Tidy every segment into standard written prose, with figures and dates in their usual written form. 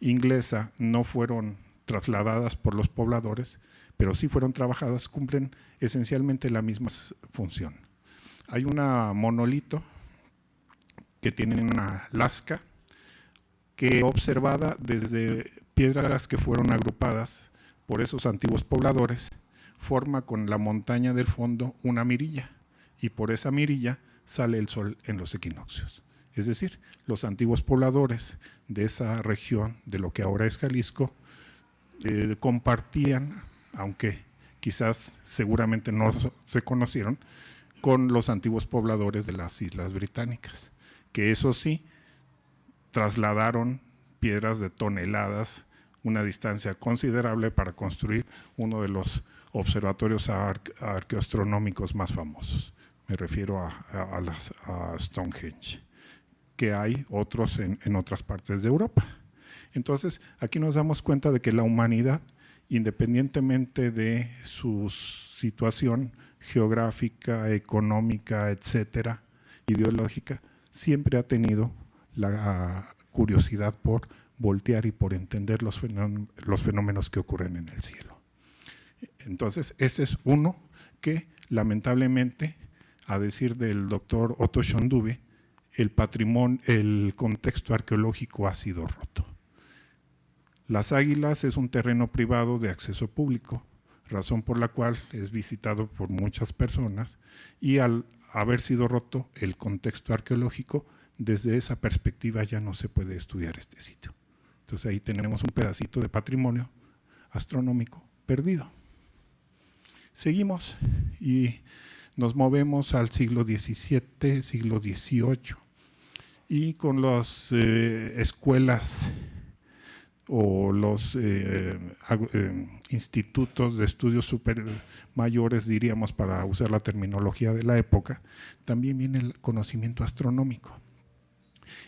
inglesa no fueron trasladadas por los pobladores, pero sí fueron trabajadas, cumplen esencialmente la misma función. Hay una monolito que tiene una lasca que, observada desde piedras que fueron agrupadas por esos antiguos pobladores, forma con la montaña del fondo una mirilla, y por esa mirilla sale el sol en los equinoccios. Es decir, los antiguos pobladores de esa región, de lo que ahora es Jalisco, compartían, aunque quizás seguramente no se conocieron, con los antiguos pobladores de las Islas Británicas, que eso sí, trasladaron piedras de toneladas, una distancia considerable para construir uno de los observatorios arqueoastronómicos más famosos. Me refiero a Stonehenge, que hay otros en otras partes de Europa. Entonces, aquí nos damos cuenta de que la humanidad, independientemente de su situación geográfica, económica, etcétera, ideológica, siempre ha tenido la curiosidad por voltear y por entender los fenómenos que ocurren en el cielo. Entonces, ese es uno que, lamentablemente, a decir del doctor Otto von Dubhe, el contexto arqueológico ha sido roto. Las Águilas es un terreno privado de acceso público, razón por la cual es visitado por muchas personas, y al haber sido roto el contexto arqueológico, desde esa perspectiva ya no se puede estudiar este sitio. Entonces ahí tenemos un pedacito de patrimonio astronómico perdido. Seguimos y nos movemos al siglo XVII, siglo XVIII, y con las escuelas o los institutos de estudios super mayores, diríamos, para usar la terminología de la época, también viene el conocimiento astronómico.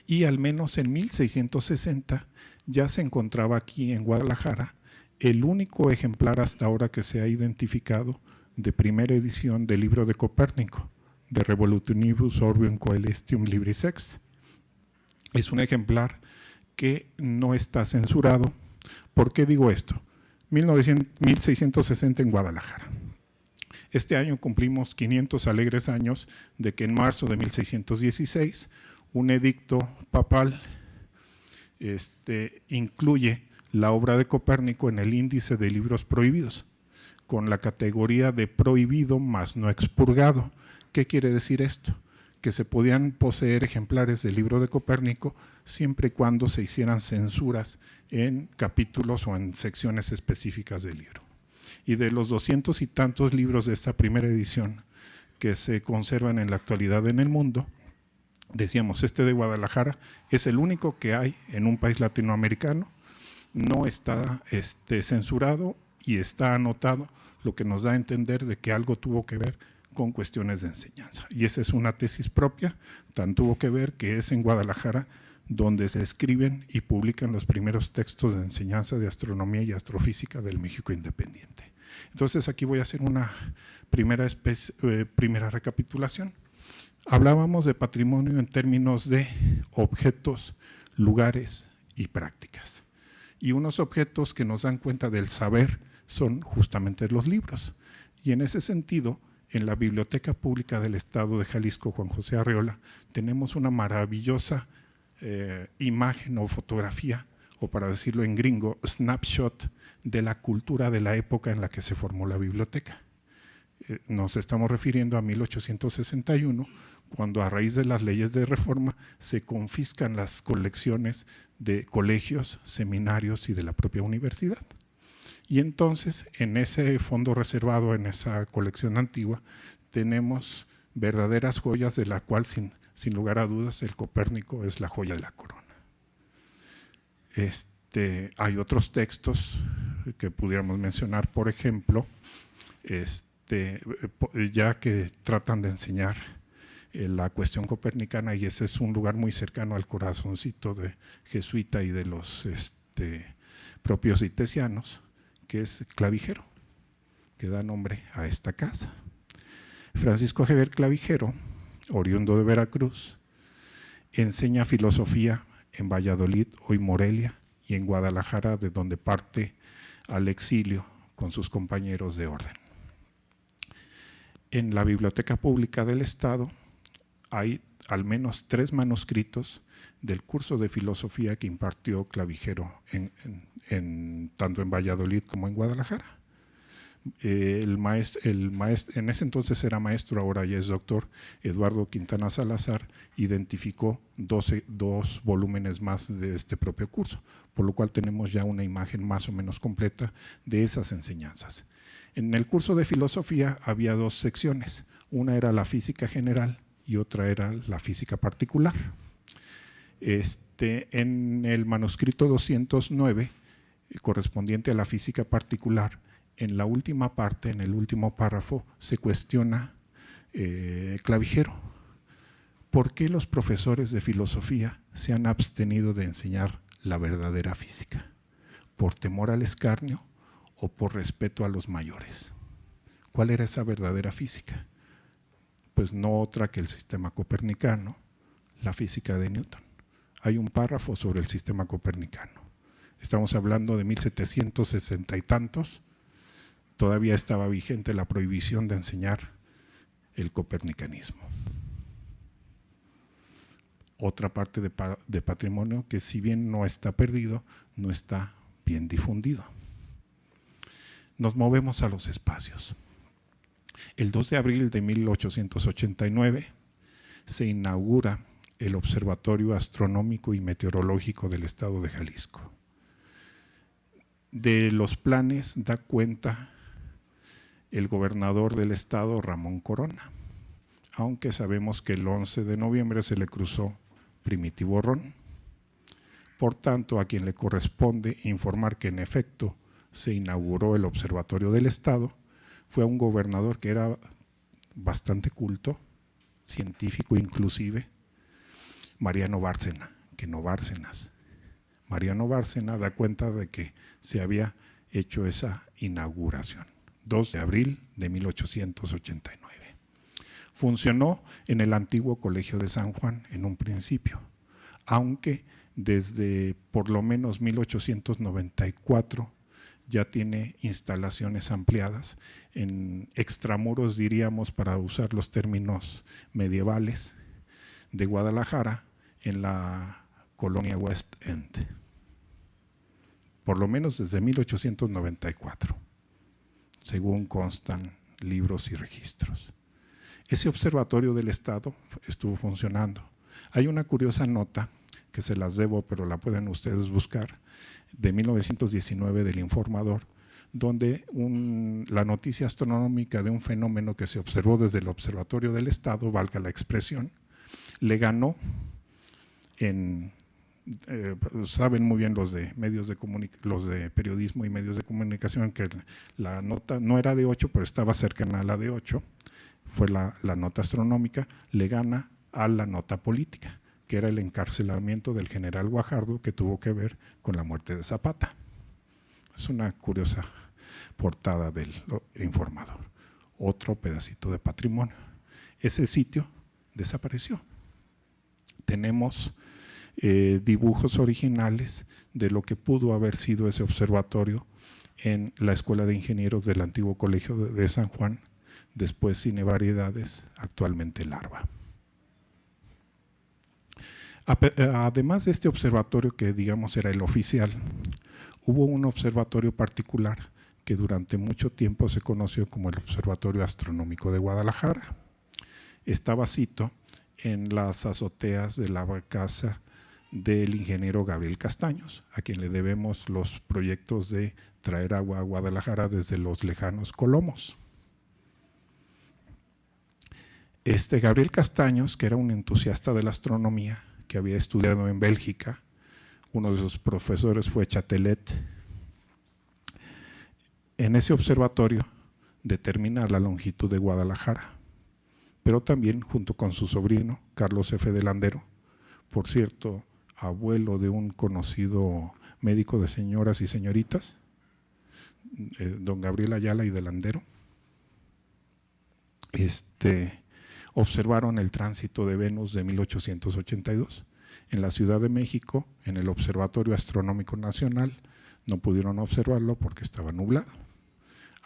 Y al menos en 1660 ya se encontraba aquí en Guadalajara el único ejemplar hasta ahora que se ha identificado de primera edición del libro de Copérnico, de Revolutionibus Orbium Coelestium Libris Ex. Es un ejemplar que no está censurado. ¿Por qué digo esto? 1660 en Guadalajara. Este año cumplimos 500 alegres años de que en marzo de 1616 un edicto papal incluye la obra de Copérnico en el índice de libros prohibidos, con la categoría de prohibido más no expurgado. ¿Qué quiere decir esto? Que se podían poseer ejemplares del libro de Copérnico siempre y cuando se hicieran censuras en capítulos o en secciones específicas del libro. Y de los 200 y tantos libros de esta primera edición que se conservan en la actualidad en el mundo, decíamos, este de Guadalajara es el único que hay en un país latinoamericano, no está censurado y está anotado, lo que nos da a entender de que algo tuvo que ver con cuestiones de enseñanza. Y esa es una tesis propia, tan tuvo que ver que es en Guadalajara donde se escriben y publican los primeros textos de enseñanza de astronomía y astrofísica del México independiente. Entonces aquí voy a hacer una primera recapitulación. Hablábamos de patrimonio en términos de objetos, lugares y prácticas. Y unos objetos que nos dan cuenta del saber son justamente los libros. Y en ese sentido, en la Biblioteca Pública del Estado de Jalisco, Juan José Arreola, tenemos una maravillosa imagen o fotografía, o para decirlo en gringo, snapshot de la cultura de la época en la que se formó la biblioteca. Nos estamos refiriendo a 1861, cuando a raíz de las leyes de reforma se confiscan las colecciones de colegios, seminarios y de la propia universidad. Y entonces, en ese fondo reservado, en esa colección antigua, tenemos verdaderas joyas de la cual, sin lugar a dudas, el Copérnico es la joya de la corona. Hay otros textos que pudiéramos mencionar, por ejemplo, ya que tratan de enseñar la cuestión copernicana, y ese es un lugar muy cercano al corazoncito de jesuita y de los propios itesianos, que es Clavijero, que da nombre a esta casa. Francisco Javier Clavijero, oriundo de Veracruz, enseña filosofía en Valladolid, hoy Morelia, y en Guadalajara, de donde parte al exilio con sus compañeros de orden. En la Biblioteca Pública del Estado hay al menos 3 manuscritos del curso de filosofía que impartió Clavijero tanto en Valladolid como en Guadalajara. En ese entonces era maestro, ahora ya es doctor, Eduardo Quintana Salazar, identificó 2 volúmenes más de este propio curso, por lo cual tenemos ya una imagen más o menos completa de esas enseñanzas. En el curso de filosofía había 2 secciones, una era la física general y otra era la física particular. En el manuscrito 209, correspondiente a la física particular, en la última parte, en el último párrafo, se cuestiona Clavijero. ¿Por qué los profesores de filosofía se han abstenido de enseñar la verdadera física? ¿Por temor al escarnio o por respeto a los mayores? ¿Cuál era esa verdadera física? Pues no otra que el sistema copernicano, la física de Newton. Hay un párrafo sobre el sistema copernicano. Estamos hablando de 1760 y tantos. Todavía estaba vigente la prohibición de enseñar el copernicanismo. Otra parte de patrimonio que, si bien no está perdido, no está bien difundido. Nos movemos a los espacios. El 2 de abril de 1889 se inaugura el Observatorio Astronómico y Meteorológico del Estado de Jalisco. De los planes da cuenta el gobernador del estado, Ramón Corona, aunque sabemos que el 11 de noviembre se le cruzó Primitivo Orrón. Por tanto, a quien le corresponde informar que en efecto se inauguró el Observatorio del Estado fue a un gobernador que era bastante culto, científico inclusive, Mariano Bárcena, que no Bárcenas. Mariano Bárcena da cuenta de que se había hecho esa inauguración. 2 de abril de 1889. Funcionó en el antiguo Colegio de San Juan en un principio, aunque desde por lo menos 1894 ya tiene instalaciones ampliadas en extramuros, diríamos, para usar los términos medievales, de Guadalajara, en la colonia West End, por lo menos desde 1894. Según constan libros y registros. Ese observatorio del Estado estuvo funcionando. Hay una curiosa nota, que se las debo, pero la pueden ustedes buscar, de 1919 del Informador, donde la noticia astronómica de un fenómeno que se observó desde el Observatorio del Estado, valga la expresión, le ganó saben muy bien los de periodismo y medios de comunicación que la nota no era de 8, pero estaba cercana a la de 8, fue la nota astronómica, le gana a la nota política, que era el encarcelamiento del general Guajardo, que tuvo que ver con la muerte de Zapata. Es una curiosa portada del Informador. Otro pedacito de patrimonio. Ese sitio desapareció. Tenemos dibujos originales de lo que pudo haber sido ese observatorio en la Escuela de Ingenieros del antiguo Colegio de San Juan, después Cine Variedades, actualmente Larva. Además de este observatorio que digamos era el oficial, hubo un observatorio particular que durante mucho tiempo se conoció como el Observatorio Astronómico de Guadalajara. Estaba sito en las azoteas de la casa del ingeniero Gabriel Castaños, a quien le debemos los proyectos de traer agua a Guadalajara desde los lejanos Colomos. Gabriel Castaños, que era un entusiasta de la astronomía, que había estudiado en Bélgica, uno de sus profesores fue Chatelet. En ese observatorio determina la longitud de Guadalajara, pero también junto con su sobrino, Carlos F. de Landero, por cierto, abuelo de un conocido médico de señoras y señoritas, don Gabriel Ayala y de Landero, observaron el tránsito de Venus de 1882 En la Ciudad de México, en el Observatorio Astronómico Nacional, no pudieron observarlo porque estaba nublado.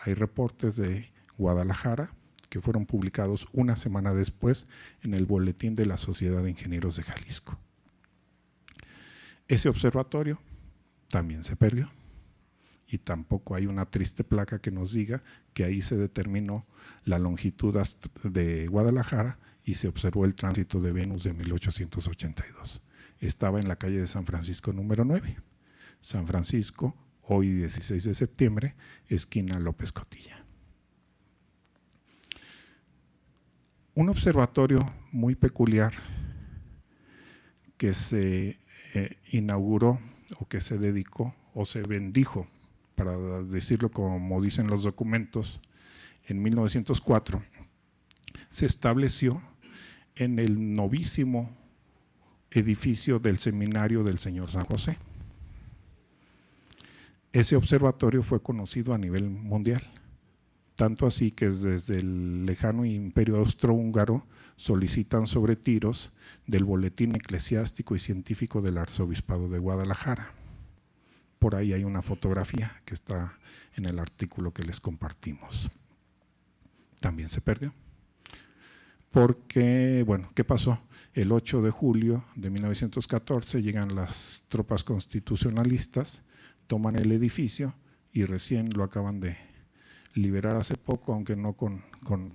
Hay reportes de Guadalajara que fueron publicados una semana después en el Boletín de la Sociedad de Ingenieros de Jalisco. Ese observatorio también se perdió y tampoco hay una triste placa que nos diga que ahí se determinó la longitud de Guadalajara y se observó el tránsito de Venus de 1882. Estaba en la calle de San Francisco número 9. San Francisco, hoy 16 de septiembre, esquina López Cotilla. Un observatorio muy peculiar que se inauguró o que se dedicó o se bendijo, para decirlo como dicen los documentos, en 1904, se estableció en el novísimo edificio del Seminario del Señor San José. Ese observatorio fue conocido a nivel mundial, tanto así que desde el lejano Imperio Austrohúngaro solicitan sobretiros del Boletín Eclesiástico y Científico del Arzobispado de Guadalajara. Por ahí hay una fotografía que está en el artículo que les compartimos. También se perdió. Porque, bueno, ¿qué pasó? El 8 de julio de 1914 llegan las tropas constitucionalistas, toman el edificio y recién lo acaban de liberar hace poco, aunque no con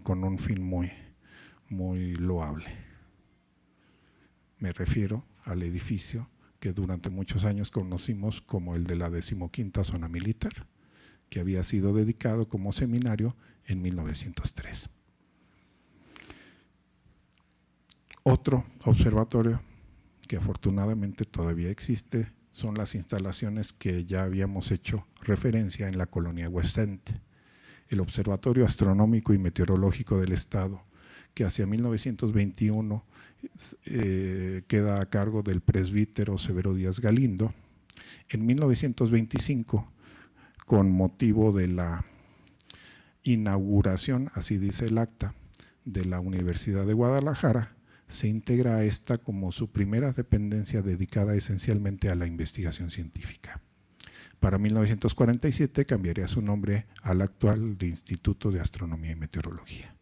un fin muy loable. Me refiero al edificio que durante muchos años conocimos como el de la 15ª Zona Militar, que había sido dedicado como seminario en 1903. Otro observatorio que afortunadamente todavía existe son las instalaciones que ya habíamos hecho referencia en la colonia West End, el Observatorio Astronómico y Meteorológico del Estado, que hacia 1921 queda a cargo del presbítero Severo Díaz Galindo. En 1925, con motivo de la inauguración, así dice el acta, de la Universidad de Guadalajara, se integra a esta como su primera dependencia dedicada esencialmente a la investigación científica. Para 1947 cambiaría su nombre al actual de Instituto de Astronomía y Meteorología.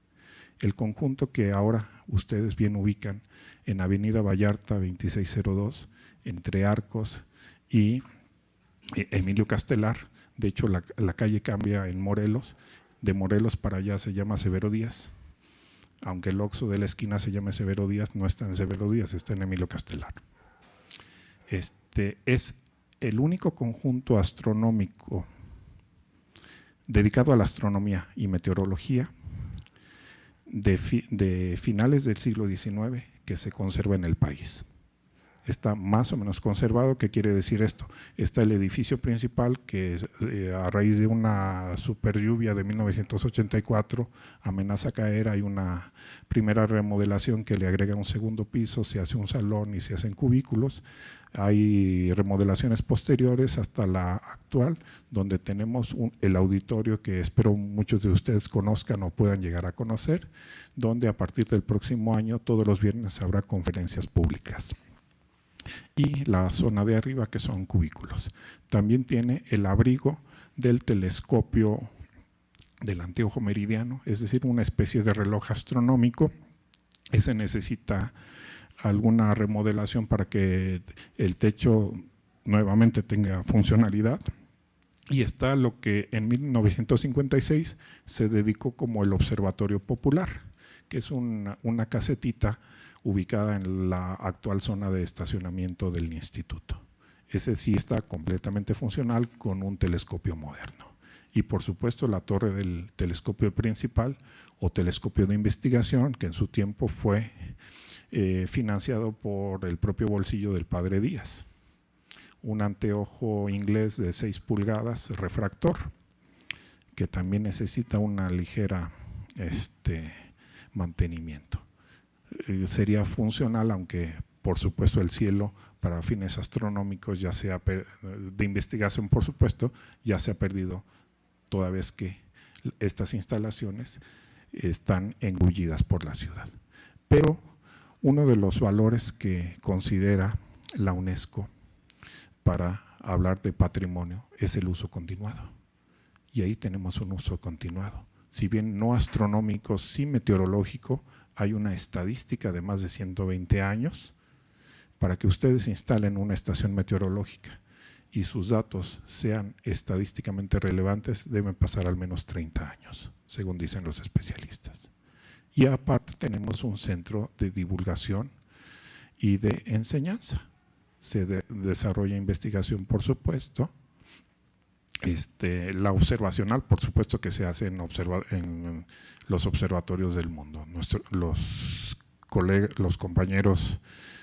El conjunto que ahora ustedes bien ubican en Avenida Vallarta 2602, entre Arcos y Emilio Castelar, de hecho la calle cambia en Morelos, de Morelos para allá se llama Severo Díaz, aunque el Oxxo de la esquina se llame Severo Díaz, no está en Severo Díaz, está en Emilio Castelar. Es el único conjunto astronómico dedicado a la astronomía y meteorología de finales del siglo XIX que se conserva en el país. Está más o menos conservado. ¿Qué quiere decir esto? Está el edificio principal que a raíz de una super lluvia de 1984 amenaza caer. Hay una primera remodelación que le agrega un segundo piso, se hace un salón y se hacen cubículos. Hay remodelaciones posteriores hasta la actual, donde tenemos el auditorio que espero muchos de ustedes conozcan o puedan llegar a conocer, donde a partir del próximo año todos los viernes habrá conferencias públicas. Y la zona de arriba, que son cubículos. También tiene el abrigo del telescopio del anteojo meridiano, es decir, una especie de reloj astronómico. Ese necesita alguna remodelación para que el techo nuevamente tenga funcionalidad. Y está lo que en 1956 se dedicó como el Observatorio Popular, que es una casetita ubicada en la actual zona de estacionamiento del instituto. Ese sí está completamente funcional con un telescopio moderno. Y por supuesto la torre del telescopio principal o telescopio de investigación, que en su tiempo fue financiado por el propio bolsillo del padre Díaz. Un anteojo inglés de 6 pulgadas refractor, que también necesita una ligera mantenimiento. Sería funcional, aunque por supuesto el cielo para fines astronómicos, ya sea de investigación por supuesto, ya se ha perdido, toda vez que estas instalaciones están engullidas por la ciudad. Pero Uno de los valores que considera la UNESCO para hablar de patrimonio es el uso continuado. Y ahí tenemos un uso continuado. Si bien no astronómico, sí meteorológico, hay una estadística de más de 120 años para que ustedes instalen una estación meteorológica y sus datos sean estadísticamente relevantes, deben pasar al menos 30 años, según dicen los especialistas. Y aparte tenemos un centro de divulgación y de enseñanza. Se desarrolla investigación, por supuesto. La observacional, por supuesto que se hace en los observatorios del mundo. Los compañeros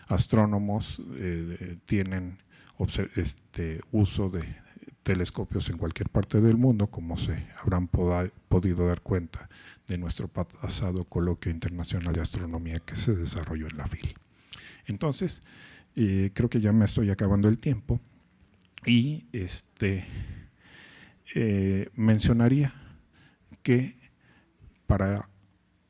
astrónomos tienen uso de telescopios en cualquier parte del mundo, como se habrán podido dar cuenta de nuestro pasado coloquio internacional de astronomía que se desarrolló en la FIL. Entonces, creo que ya me estoy acabando el tiempo y mencionaría que para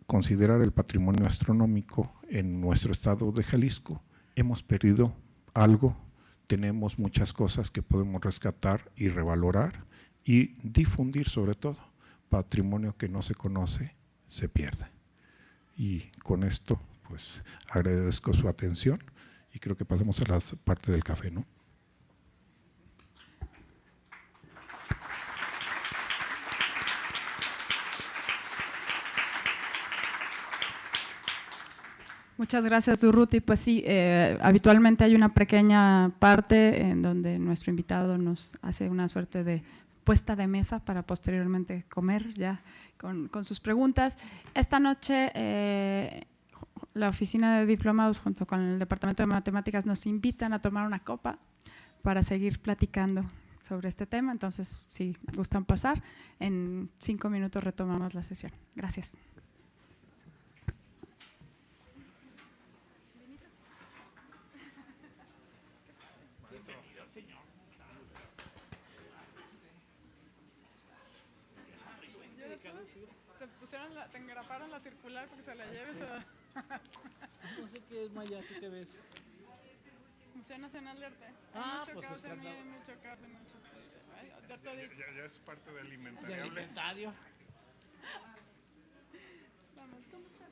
considerar el patrimonio astronómico en nuestro estado de Jalisco hemos perdido algo, tenemos muchas cosas que podemos rescatar y revalorar y difundir, sobre todo. Patrimonio que no se conoce se pierde. Y con esto pues agradezco su atención y creo que pasamos a la parte del café, ¿no? Muchas gracias, Urruti. Pues sí, habitualmente hay una pequeña parte en donde nuestro invitado nos hace una suerte de puesta de mesa para posteriormente comer ya con sus preguntas. Esta noche la Oficina de Diplomados junto con el Departamento de Matemáticas nos invitan a tomar una copa para seguir platicando sobre este tema. Entonces, si gustan pasar, en 5 minutos retomamos la sesión. Gracias. Te engraparon la circular porque se la lleves a… No sé qué es, Maya, ¿tú qué ves? Museo Nacional de Arte. Ah, mucho pues caos está… en mí, mucho caos en mucho. Ya es parte del inventario. De alimentario. Vamos, ¿cómo estás?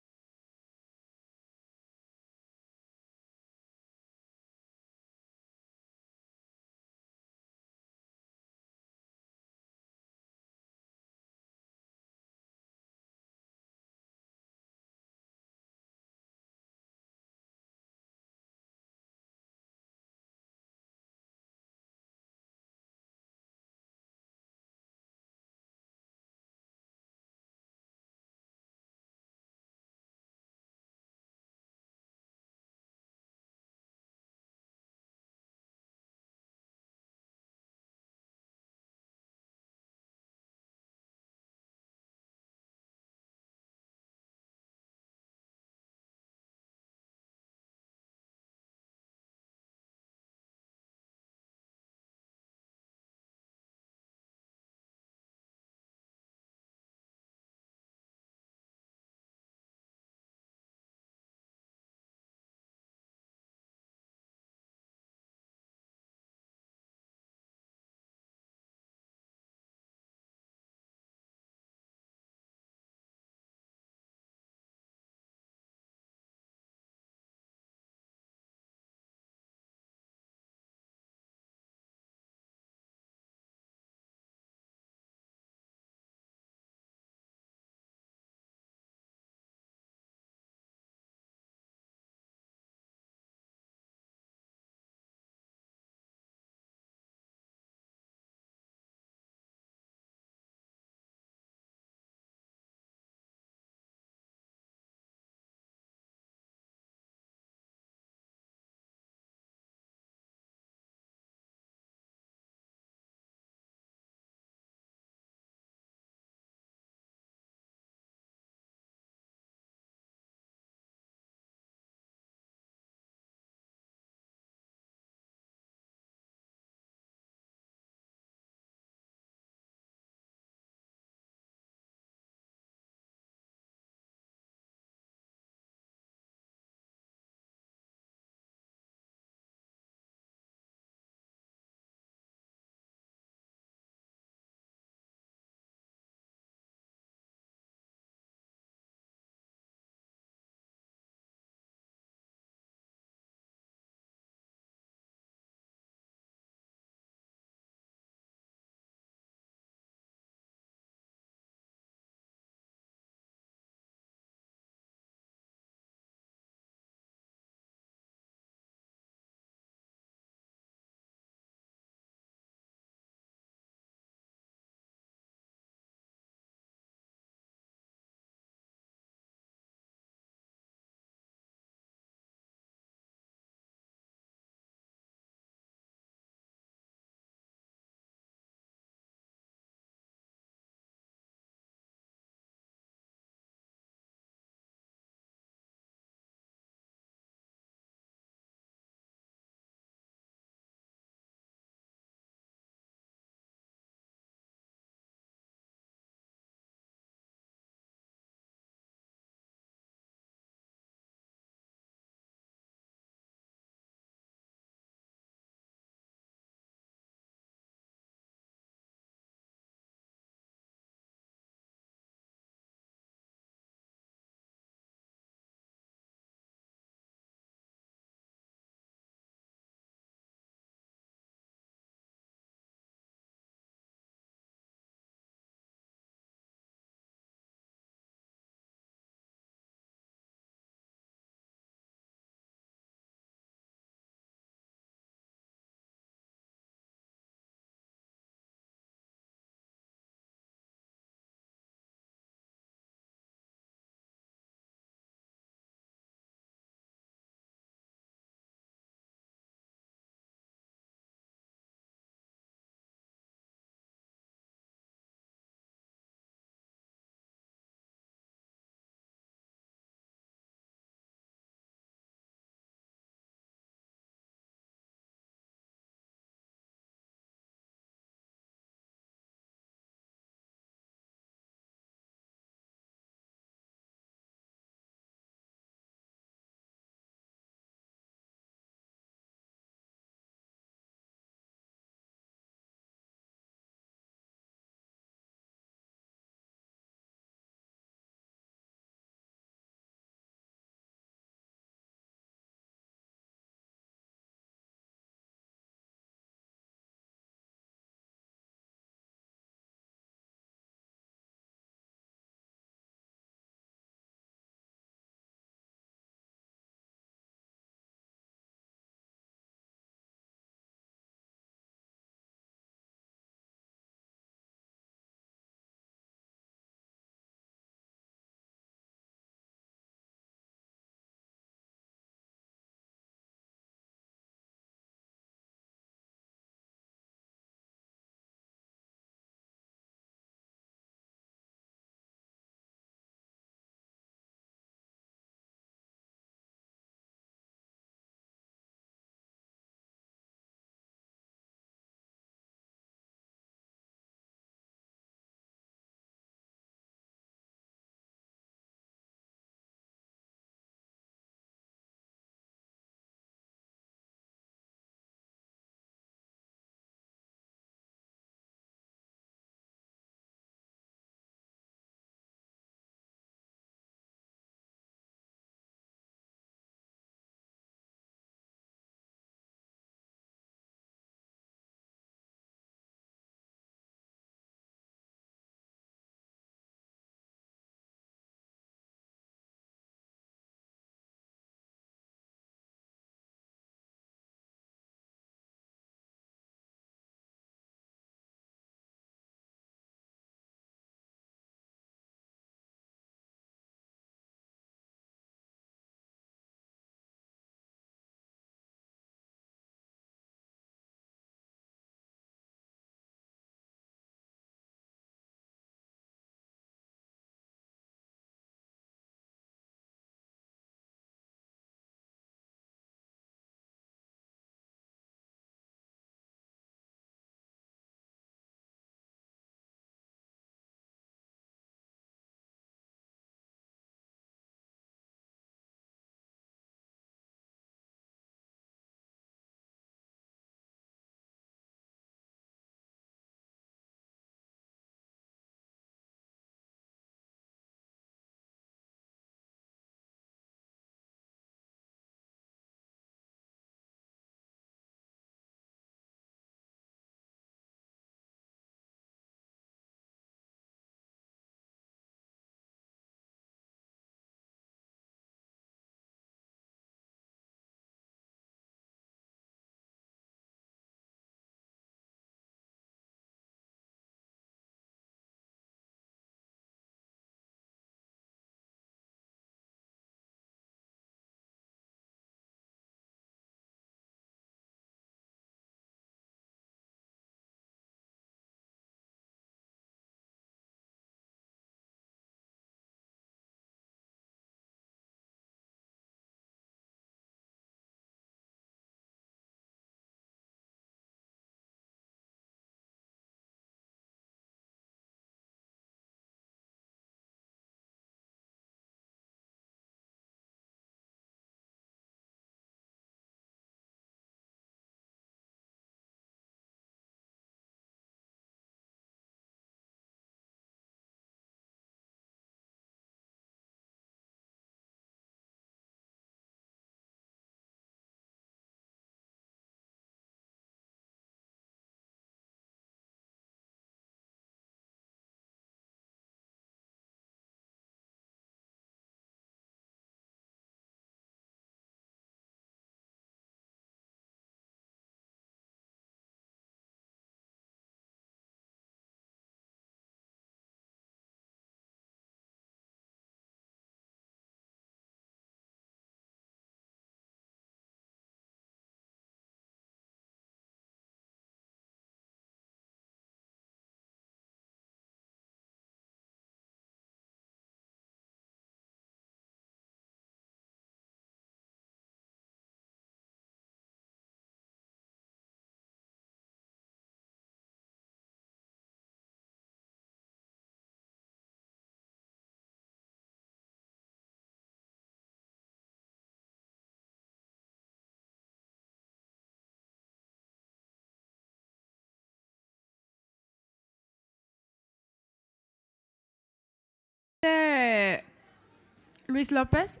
Luis López,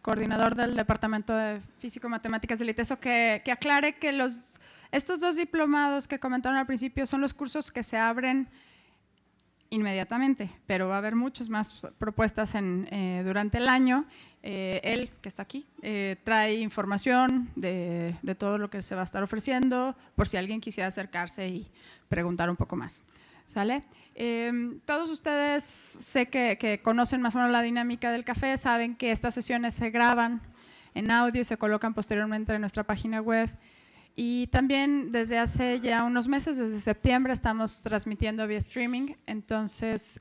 coordinador del Departamento de Físico-Matemáticas del ITESO, que aclare que estos 2 diplomados que comentaron al principio son los cursos que se abren inmediatamente, pero va a haber muchas más propuestas durante el año. Él, que está aquí, trae información de todo lo que se va a estar ofreciendo, por si alguien quisiera acercarse y preguntar un poco más. ¿Sale? Todos ustedes sé que conocen más o menos la dinámica del café, saben que estas sesiones se graban en audio y se colocan posteriormente en nuestra página web. Y también desde hace ya unos meses, desde septiembre, estamos transmitiendo vía streaming. Entonces,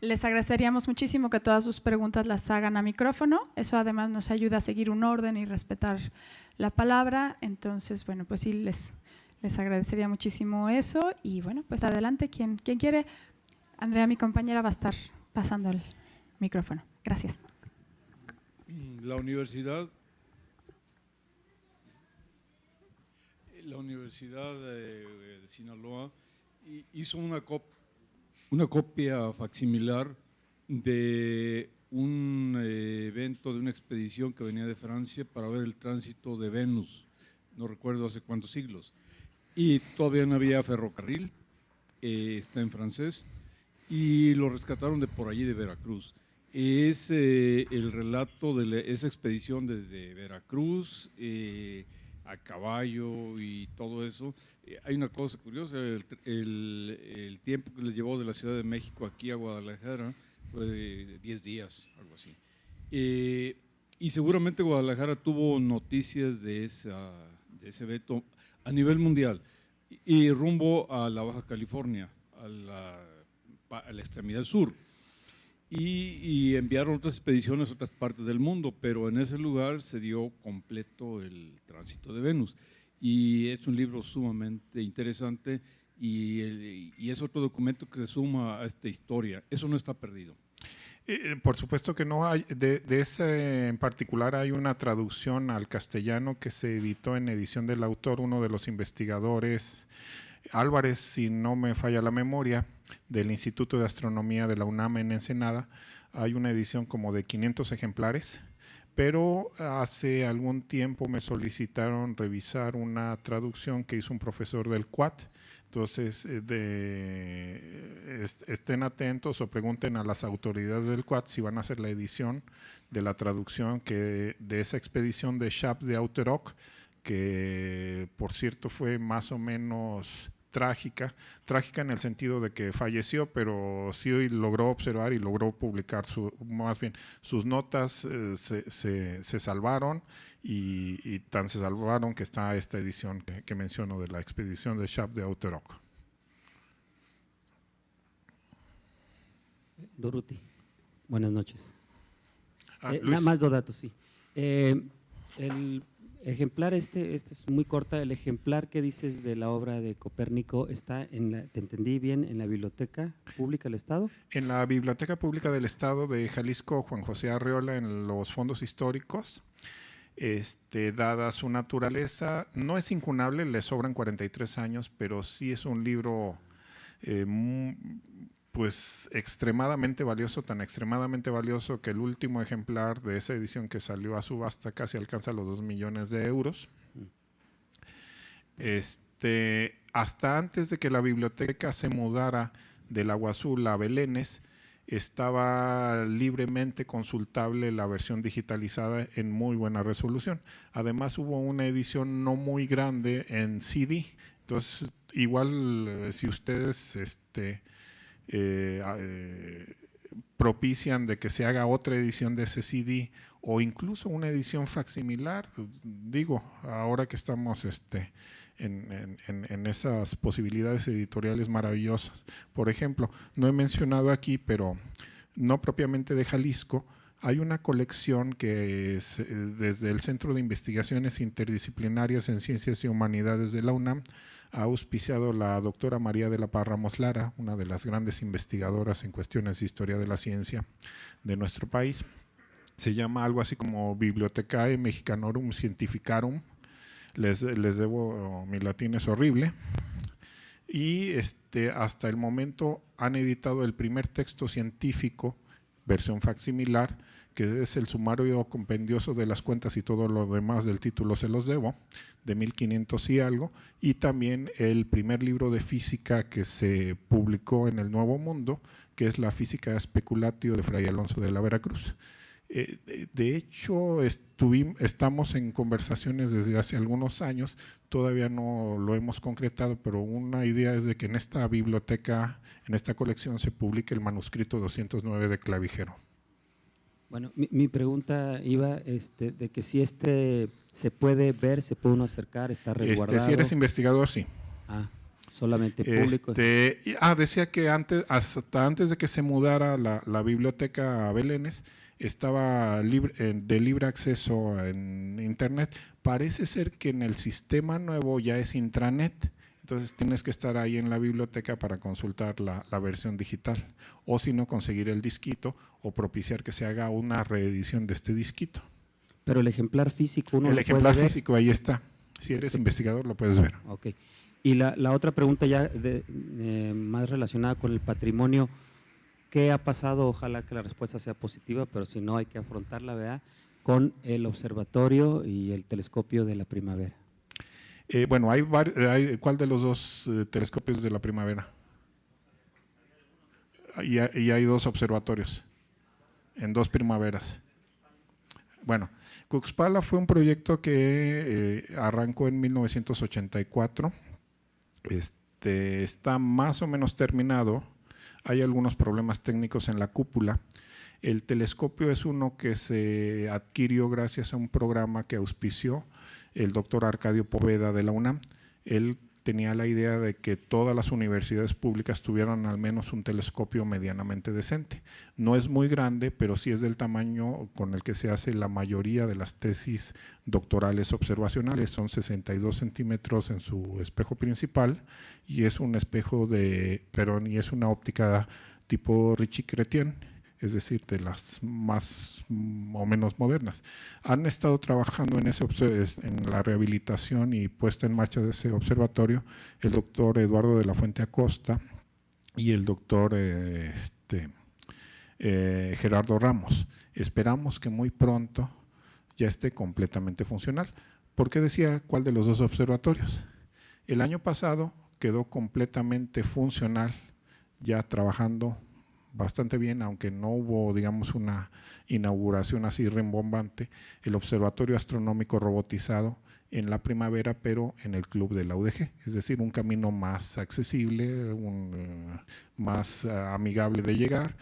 les agradeceríamos muchísimo que todas sus preguntas las hagan a micrófono. Eso además nos ayuda a seguir un orden y respetar la palabra. Entonces, bueno, pues sí, les agradecería muchísimo eso. Y bueno, pues adelante, quien quiere. Andrea, mi compañera, va a estar pasando el micrófono. Gracias. La Universidad de Sinaloa hizo una copia facsimilar de un evento de una expedición que venía de Francia para ver el tránsito de Venus, no recuerdo hace cuántos siglos, y todavía no había ferrocarril, está en francés, y lo rescataron de por allí de Veracruz. Es el relato de esa expedición desde Veracruz a caballo y todo eso. Hay una cosa curiosa, el tiempo que les llevó de la Ciudad de México aquí a Guadalajara fue de 10 días, algo así. Y seguramente Guadalajara tuvo noticias de ese evento a nivel mundial y rumbo a la Baja California, a la extremidad sur. Y enviaron otras expediciones a otras partes del mundo, pero en ese lugar se dio completo el tránsito de Venus. Y es un libro sumamente interesante y es otro documento que se suma a esta historia. Eso no está perdido. Por supuesto que no hay, de ese en particular hay una traducción al castellano que se editó en edición del autor, uno de los investigadores, Álvarez, si no me falla la memoria, del Instituto de Astronomía de la UNAM en Ensenada. Hay una edición como de 500 ejemplares, pero hace algún tiempo me solicitaron revisar una traducción que hizo un profesor del CUAT. Entonces, estén atentos o pregunten a las autoridades del CUAT si van a hacer la edición de la traducción de esa expedición de Chaps de Hauteroc, que por cierto fue más o menos trágica en el sentido de que falleció, pero sí logró observar y logró publicar, más bien sus notas se salvaron y tan se salvaron que está esta edición que menciono de la expedición de Chaps de Hauteroc. Durruti, buenas noches. Luis. Nada más 2 datos, sí. El ejemplar, este es muy corta, el ejemplar que dices de la obra de Copérnico está, ¿te entendí bien, en la Biblioteca Pública del Estado? En la Biblioteca Pública del Estado de Jalisco, Juan José Arreola, en los fondos históricos. Dada su naturaleza, no es incunable, le sobran 43 años, pero sí es un libro pues extremadamente valioso, tan extremadamente valioso que el último ejemplar de esa edición que salió a subasta casi alcanza los 2 millones de euros. Hasta antes de que la biblioteca se mudara del Agua Azul a Belénes, estaba libremente consultable la versión digitalizada en muy buena resolución. Además hubo una edición no muy grande en CD, entonces igual si ustedes propician de que se haga otra edición de ese CD o incluso una edición facsimilar, digo, ahora que estamos en esas posibilidades editoriales maravillosas. Por ejemplo, no he mencionado aquí, pero no propiamente de Jalisco, hay una colección que es, desde el Centro de Investigaciones Interdisciplinarias en Ciencias y Humanidades de la UNAM, ha auspiciado la doctora María de la Parra Moslara, una de las grandes investigadoras en cuestiones de historia de la ciencia de nuestro país. Se llama algo así como Bibliothecae Mexicanorum Scientificarum. Les debo, mi latín es horrible. Y hasta el momento han editado el primer texto científico versión facsimilar, que es el sumario compendioso de las cuentas y todo lo demás del título se los debo, de 1500 y algo, y también el primer libro de física que se publicó en el Nuevo Mundo, que es la Física Speculatio de Fray Alonso de la Veracruz. De hecho, estamos en conversaciones desde hace algunos años, todavía no lo hemos concretado, pero una idea es de que en esta biblioteca, en esta colección, se publique el manuscrito 209 de Clavijero. Bueno, mi pregunta iba de que si se puede ver, se puede uno acercar, está resguardado. Si eres investigador, sí. Solamente público. Decía que hasta antes de que se mudara la biblioteca a Belénes, estaba de libre acceso en internet. Parece ser que en el sistema nuevo ya es intranet, entonces tienes que estar ahí en la biblioteca para consultar la versión digital, o si no, conseguir el disquito o propiciar que se haga una reedición de este disquito. Pero el ejemplar físico uno el lo ejemplar puede ver. físico ahí está. Si eres investigador lo puedes ver. Ok. Y la otra pregunta ya más relacionada con el patrimonio, ¿qué ha pasado? Ojalá que la respuesta sea positiva, pero si no hay que afrontarla, ¿verdad? Con el observatorio y el telescopio de la primavera. Bueno, hay ¿cuál de los dos telescopios de la primavera? Y hay dos observatorios en dos primaveras. Bueno, Cuxpala fue un proyecto que arrancó en 1984. Está más o menos terminado. Hay algunos problemas técnicos en la cúpula. El telescopio es uno que se adquirió gracias a un programa que auspició el doctor Arcadio Poveda de la UNAM. Él tenía la idea de que todas las universidades públicas tuvieran al menos un telescopio medianamente decente. No es muy grande, pero sí es del tamaño con el que se hace la mayoría de las tesis doctorales observacionales. Son 62 centímetros en su espejo principal y es un espejo y es una óptica tipo Ritchie-Chrétien, es decir, de las más o menos modernas. Han estado trabajando en la rehabilitación y puesta en marcha de ese observatorio el doctor Eduardo de la Fuente Acosta y el doctor Gerardo Ramos. Esperamos que muy pronto ya esté completamente funcional. ¿Por qué decía cuál de los dos observatorios? El año pasado quedó completamente funcional, ya trabajando bastante bien, aunque no hubo, digamos, una inauguración así rimbombante, el Observatorio Astronómico Robotizado en la primavera, pero en el club de la UDG, es decir, un camino más accesible, más amigable de llegar.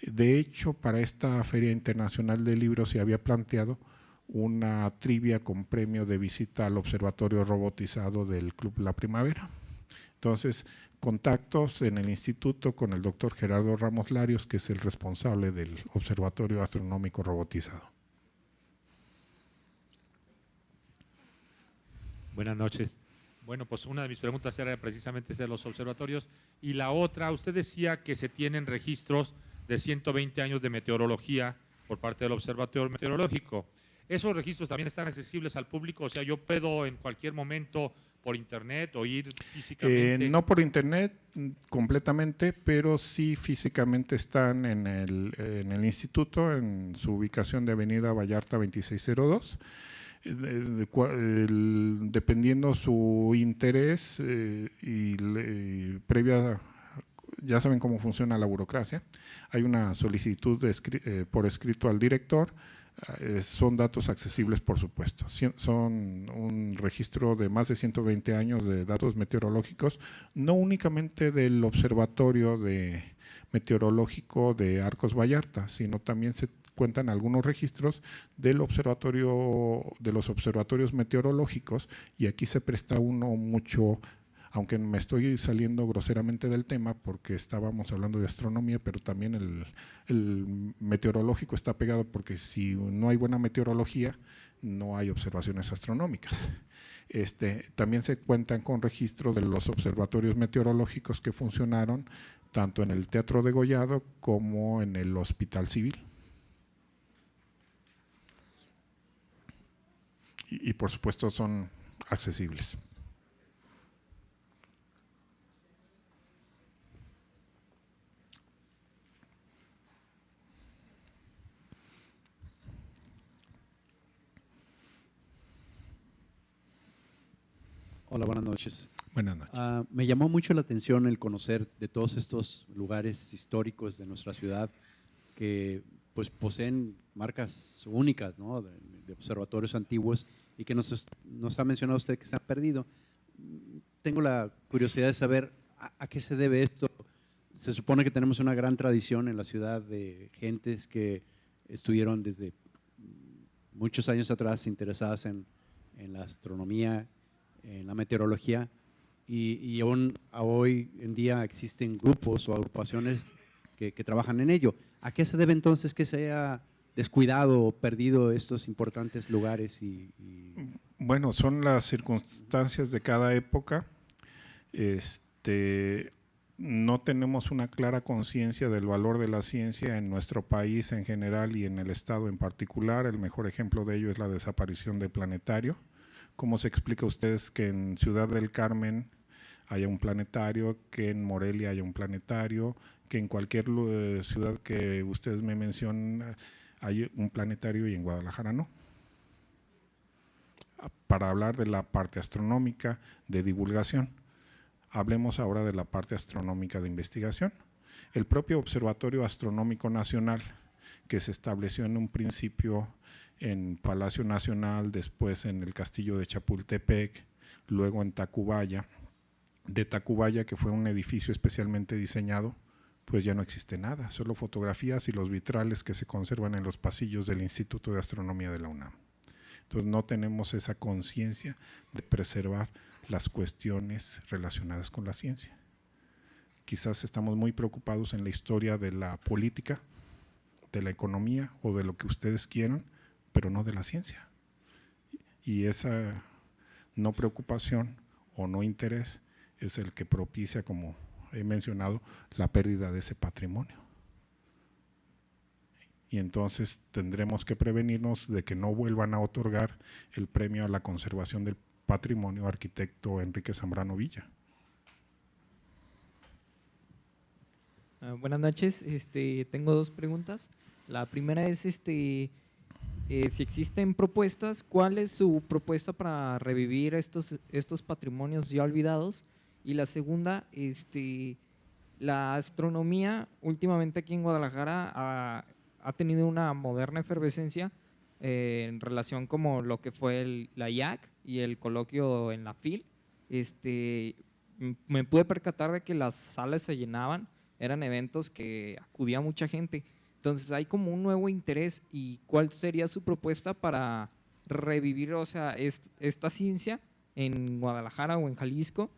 De hecho, para esta Feria Internacional del Libro se había planteado una trivia con premio de visita al Observatorio Robotizado del Club La Primavera. Entonces, contactos en el instituto con el doctor Gerardo Ramos Larios, que es el responsable del Observatorio Astronómico Robotizado. Buenas noches. Bueno, pues una de mis preguntas era precisamente de los observatorios, y la otra, usted decía que se tienen registros de 120 años de meteorología por parte del Observatorio Meteorológico. ¿Esos registros también están accesibles al público? O sea, yo puedo en cualquier momento por internet o ir físicamente. No por internet completamente, pero sí físicamente están en el instituto, en su ubicación de Avenida Vallarta 2602. Dependiendo su interés previa, ya saben cómo funciona la burocracia, hay una solicitud por escrito al director. Son datos accesibles, por supuesto. Son un registro de más de 120 años de datos meteorológicos, no únicamente del Observatorio Meteorológico de Arcos Vallarta, sino también se cuentan algunos registros de los observatorios meteorológicos, y aquí se presta uno mucho, aunque me estoy saliendo groseramente del tema porque estábamos hablando de astronomía, pero también el meteorológico está pegado, porque si no hay buena meteorología, no hay observaciones astronómicas. También se cuentan con registro de los observatorios meteorológicos que funcionaron tanto en el Teatro Degollado como en el Hospital Civil. Y por supuesto son accesibles. Hola, buenas noches. Buenas noches. Me llamó mucho la atención el conocer de todos estos lugares históricos de nuestra ciudad que pues poseen marcas únicas, ¿no? de observatorios antiguos y que nos ha mencionado usted que se han perdido. Tengo la curiosidad de saber a qué se debe esto. Se supone que tenemos una gran tradición en la ciudad de gentes que estuvieron desde muchos años atrás interesadas en la astronomía, en la meteorología, y aún hoy en día existen grupos o agrupaciones que trabajan en ello. ¿A qué se debe entonces que se haya descuidado o perdido estos importantes lugares? Bueno, son las circunstancias de cada época. No tenemos una clara conciencia del valor de la ciencia en nuestro país en general y en el estado en particular. El mejor ejemplo de ello es la desaparición del planetario. ¿Cómo se explica a ustedes que en Ciudad del Carmen haya un planetario, que en Morelia haya un planetario, que en cualquier ciudad que ustedes me mencionan hay un planetario y en Guadalajara no? Para hablar de la parte astronómica de divulgación, hablemos ahora de la parte astronómica de investigación. El propio Observatorio Astronómico Nacional, que se estableció en un principio en Palacio Nacional, después en el Castillo de Chapultepec, luego en Tacubaya. De Tacubaya, que fue un edificio especialmente diseñado, pues ya no existe nada, solo fotografías y los vitrales que se conservan en los pasillos del Instituto de Astronomía de la UNAM. Entonces no tenemos esa conciencia de preservar las cuestiones relacionadas con la ciencia. Quizás estamos muy preocupados en la historia de la política, de la economía o de lo que ustedes quieran, pero no de la ciencia. Y esa no preocupación o no interés es el que propicia, como he mencionado, la pérdida de ese patrimonio. Y entonces tendremos que prevenirnos de que no vuelvan a otorgar el premio a la conservación del patrimonio arquitecto Enrique Zambrano Villa. Buenas noches, tengo dos preguntas. La primera es, si existen propuestas, ¿cuál es su propuesta para revivir estos patrimonios ya olvidados? Y la segunda, la astronomía últimamente aquí en Guadalajara ha tenido una moderna efervescencia en relación como lo que fue la IAC y el coloquio en la FIL. Me pude percatar de que las salas se llenaban, eran eventos que acudía mucha gente. Entonces hay como un nuevo interés. ¿Y cuál sería su propuesta para revivir, o sea, esta ciencia en Guadalajara o en Jalisco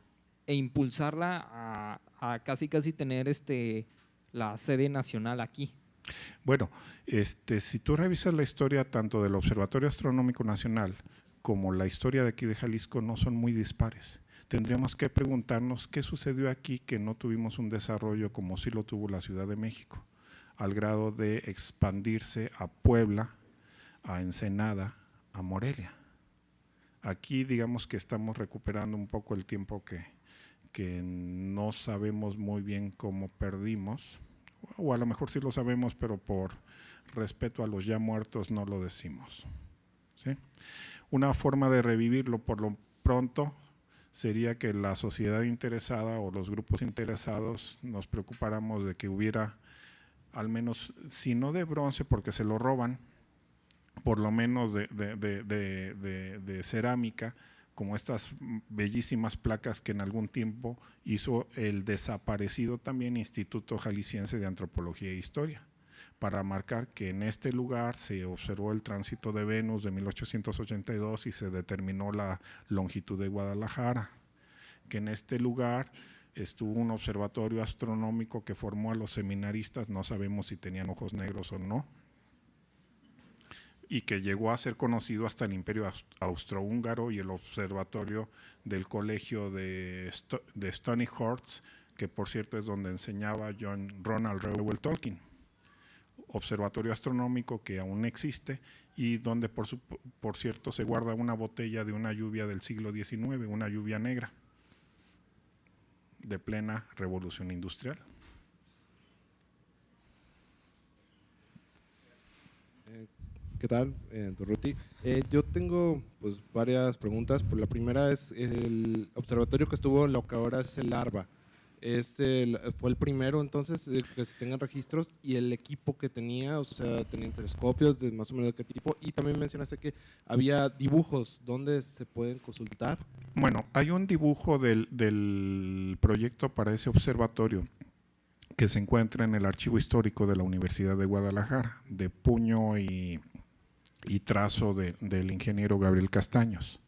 e impulsarla a casi tener la sede nacional aquí? Bueno, si tú revisas la historia tanto del Observatorio Astronómico Nacional como la historia de aquí de Jalisco, no son muy dispares. Tendríamos que preguntarnos qué sucedió aquí que no tuvimos un desarrollo como sí lo tuvo la Ciudad de México, al grado de expandirse a Puebla, a Ensenada, a Morelia. Aquí digamos que estamos recuperando un poco el tiempo que no sabemos muy bien cómo perdimos, o a lo mejor sí lo sabemos, pero por respeto a los ya muertos no lo decimos, ¿sí? Una forma de revivirlo por lo pronto sería que la sociedad interesada o los grupos interesados nos preocupáramos de que hubiera al menos, si no de bronce porque se lo roban, por lo menos de cerámica, como estas bellísimas placas que en algún tiempo hizo el desaparecido también Instituto Jalisciense de Antropología e Historia, para marcar que en este lugar se observó el tránsito de Venus de 1882 y se determinó la longitud de Guadalajara, que en este lugar estuvo un observatorio astronómico que formó a los seminaristas, no sabemos si tenían ojos negros o no, y que llegó a ser conocido hasta el Imperio Austrohúngaro, y el observatorio del colegio de Stony Horse, que por cierto es donde enseñaba Ronald Reuel Tolkien. Observatorio astronómico que aún existe y donde por cierto se guarda una botella de una lluvia del siglo XIX, una lluvia negra de plena revolución industrial. ¿Qué tal, Durruti? Yo tengo pues varias preguntas. Pues, la primera es el observatorio que estuvo en lo que ahora es el Larva. Fue el primero entonces que se tengan registros, y el equipo que tenía, o sea, tenían telescopios de más o menos de qué tipo, y también mencionaste que había dibujos. ¿Dónde se pueden consultar? Bueno, hay un dibujo del proyecto para ese observatorio que se encuentra en el archivo histórico de la Universidad de Guadalajara, de puño y trazo del ingeniero Gabriel Castaños.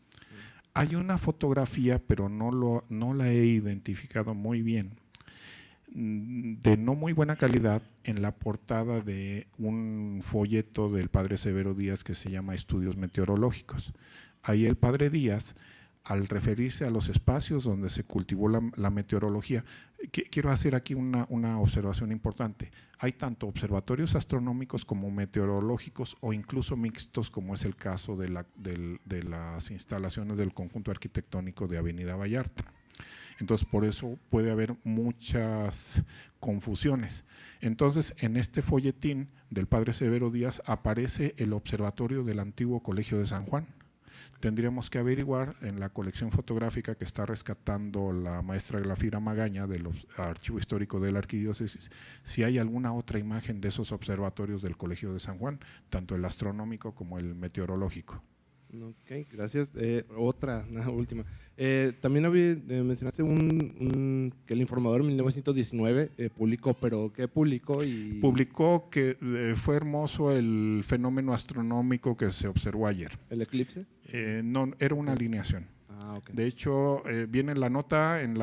Hay una fotografía, pero no la he identificado muy bien, de no muy buena calidad, en la portada de un folleto del padre Severo Díaz que se llama Estudios Meteorológicos. Ahí el padre Díaz, al referirse a los espacios donde se cultivó la meteorología, quiero hacer aquí una observación importante. Hay tanto observatorios astronómicos como meteorológicos, o incluso mixtos, como es el caso de las instalaciones del conjunto arquitectónico de Avenida Vallarta. Entonces, por eso puede haber muchas confusiones. Entonces, en este folletín del padre Severo Díaz aparece el observatorio del antiguo Colegio de San Juan. Tendríamos que averiguar en la colección fotográfica que está rescatando la maestra Glafira Magaña del Archivo Histórico de la Arquidiócesis, si hay alguna otra imagen de esos observatorios del Colegio de San Juan, tanto el astronómico como el meteorológico. Ok, gracias. Una última. También mencionaste que el Informador en 1919 publicó, pero ¿qué publicó? Publicó que fue hermoso el fenómeno astronómico que se observó ayer. ¿El eclipse? No, era una alineación. Ah, ok. De hecho, viene la nota en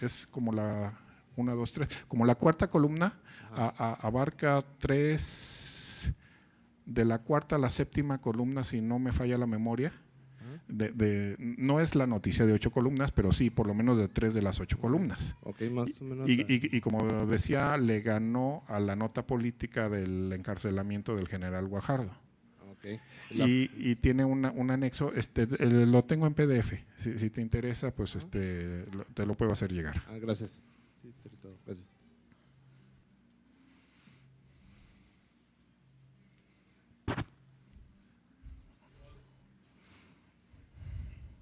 es como la 1, 2, 3, como la cuarta columna, abarca 3, de la cuarta a la séptima columna, si no me falla la memoria. No es la noticia de 8 columnas, pero sí por lo menos de 3 de las 8 columnas. Ok, más o menos. Y como decía, le ganó a la nota política del encarcelamiento del general Guajardo. Okay. Y tiene un anexo, lo tengo en PDF. Si te interesa, pues te lo puedo hacer llegar. Gracias. Sí, sería todo. Gracias.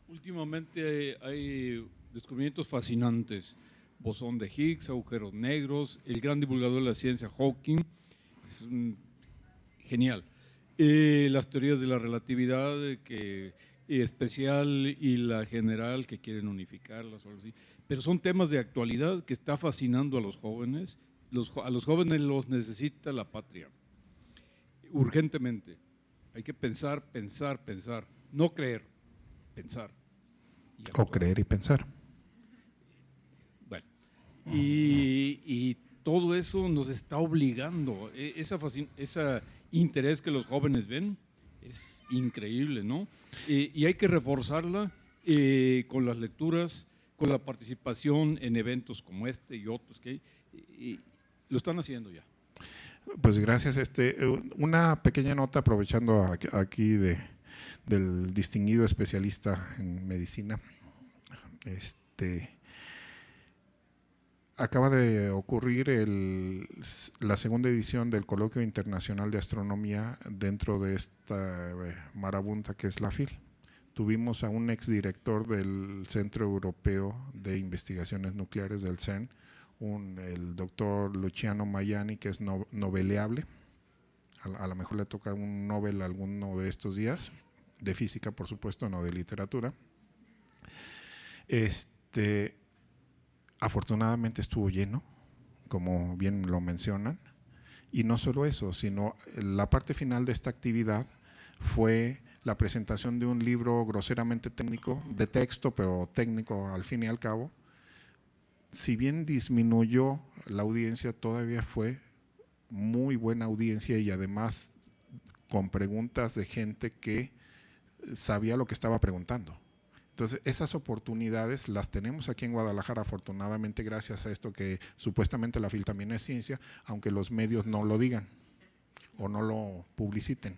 Últimamente hay descubrimientos fascinantes. Bosón de Higgs, agujeros negros, el gran divulgador de la ciencia Hawking, es genial. Las teorías de la relatividad especial y la general, que quieren unificarlas o algo así. Pero son temas de actualidad que está fascinando a los jóvenes. A los jóvenes los necesita la patria, urgentemente. Hay que pensar, pensar, pensar, no creer, pensar. O creer y pensar. Bueno, y todo eso nos está obligando. Ese interés que los jóvenes ven es increíble, ¿no? Y hay que reforzarla con las lecturas, con la participación en eventos como este y otros que lo están haciendo ya. Pues gracias. Una pequeña nota, aprovechando aquí del distinguido especialista en medicina. Acaba de ocurrir la segunda edición del Coloquio Internacional de Astronomía dentro de esta marabunta que es la FIL. Tuvimos a un exdirector del Centro Europeo de Investigaciones Nucleares del CERN, el doctor Luciano Maiani, que es nobeleable. A lo mejor le toca un Nobel alguno de estos días, de física por supuesto, no de literatura. Afortunadamente estuvo lleno, como bien lo mencionan, y no solo eso, sino la parte final de esta actividad fue la presentación de un libro groseramente técnico, de texto, pero técnico al fin y al cabo. Si bien disminuyó la audiencia, todavía fue muy buena audiencia, y además con preguntas de gente que sabía lo que estaba preguntando. Entonces, esas oportunidades las tenemos aquí en Guadalajara, afortunadamente, gracias a esto que supuestamente la FIL también es ciencia, aunque los medios no lo digan o no lo publiciten.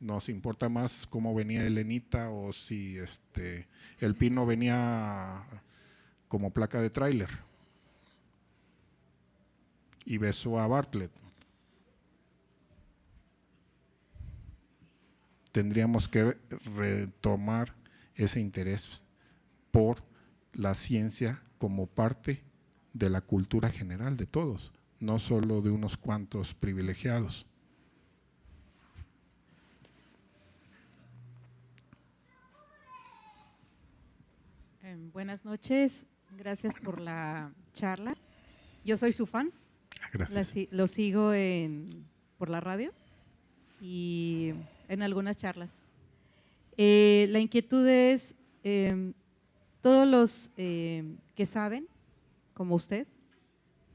Nos importa más cómo venía Elenita, o si el Pino venía como placa de tráiler y besó a Bartlett. tendríamos que retomar ese interés por la ciencia como parte de la cultura general de todos, no solo de unos cuantos privilegiados. Buenas noches, gracias por la charla. Yo soy su fan. Gracias. Lo sigo por la radio y en algunas charlas. La inquietud es, todos los que saben, como usted,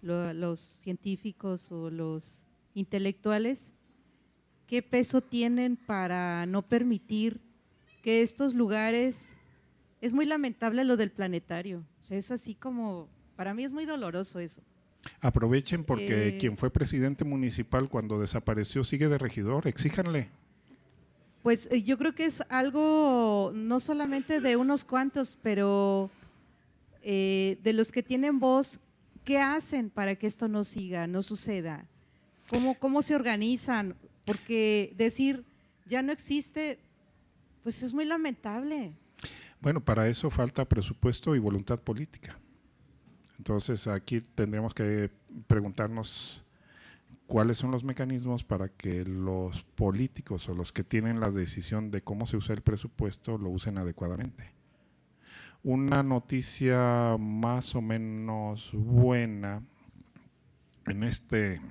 los científicos o los intelectuales, ¿qué peso tienen para no permitir que estos lugares… Es muy lamentable lo del planetario, o sea, es así como, para mí es muy doloroso eso. Aprovechen porque quien fue presidente municipal cuando desapareció sigue de regidor, exíjanle. Pues yo creo que es algo no solamente de unos cuantos, pero de los que tienen voz, ¿qué hacen para que esto no siga, no suceda? ¿Cómo se organizan? Porque decir ya no existe, pues es muy lamentable. Bueno, para eso falta presupuesto y voluntad política. Entonces aquí tendremos que preguntarnos cuáles son los mecanismos para que los políticos o los que tienen la decisión de cómo se usa el presupuesto lo usen adecuadamente. Una noticia más o menos buena en este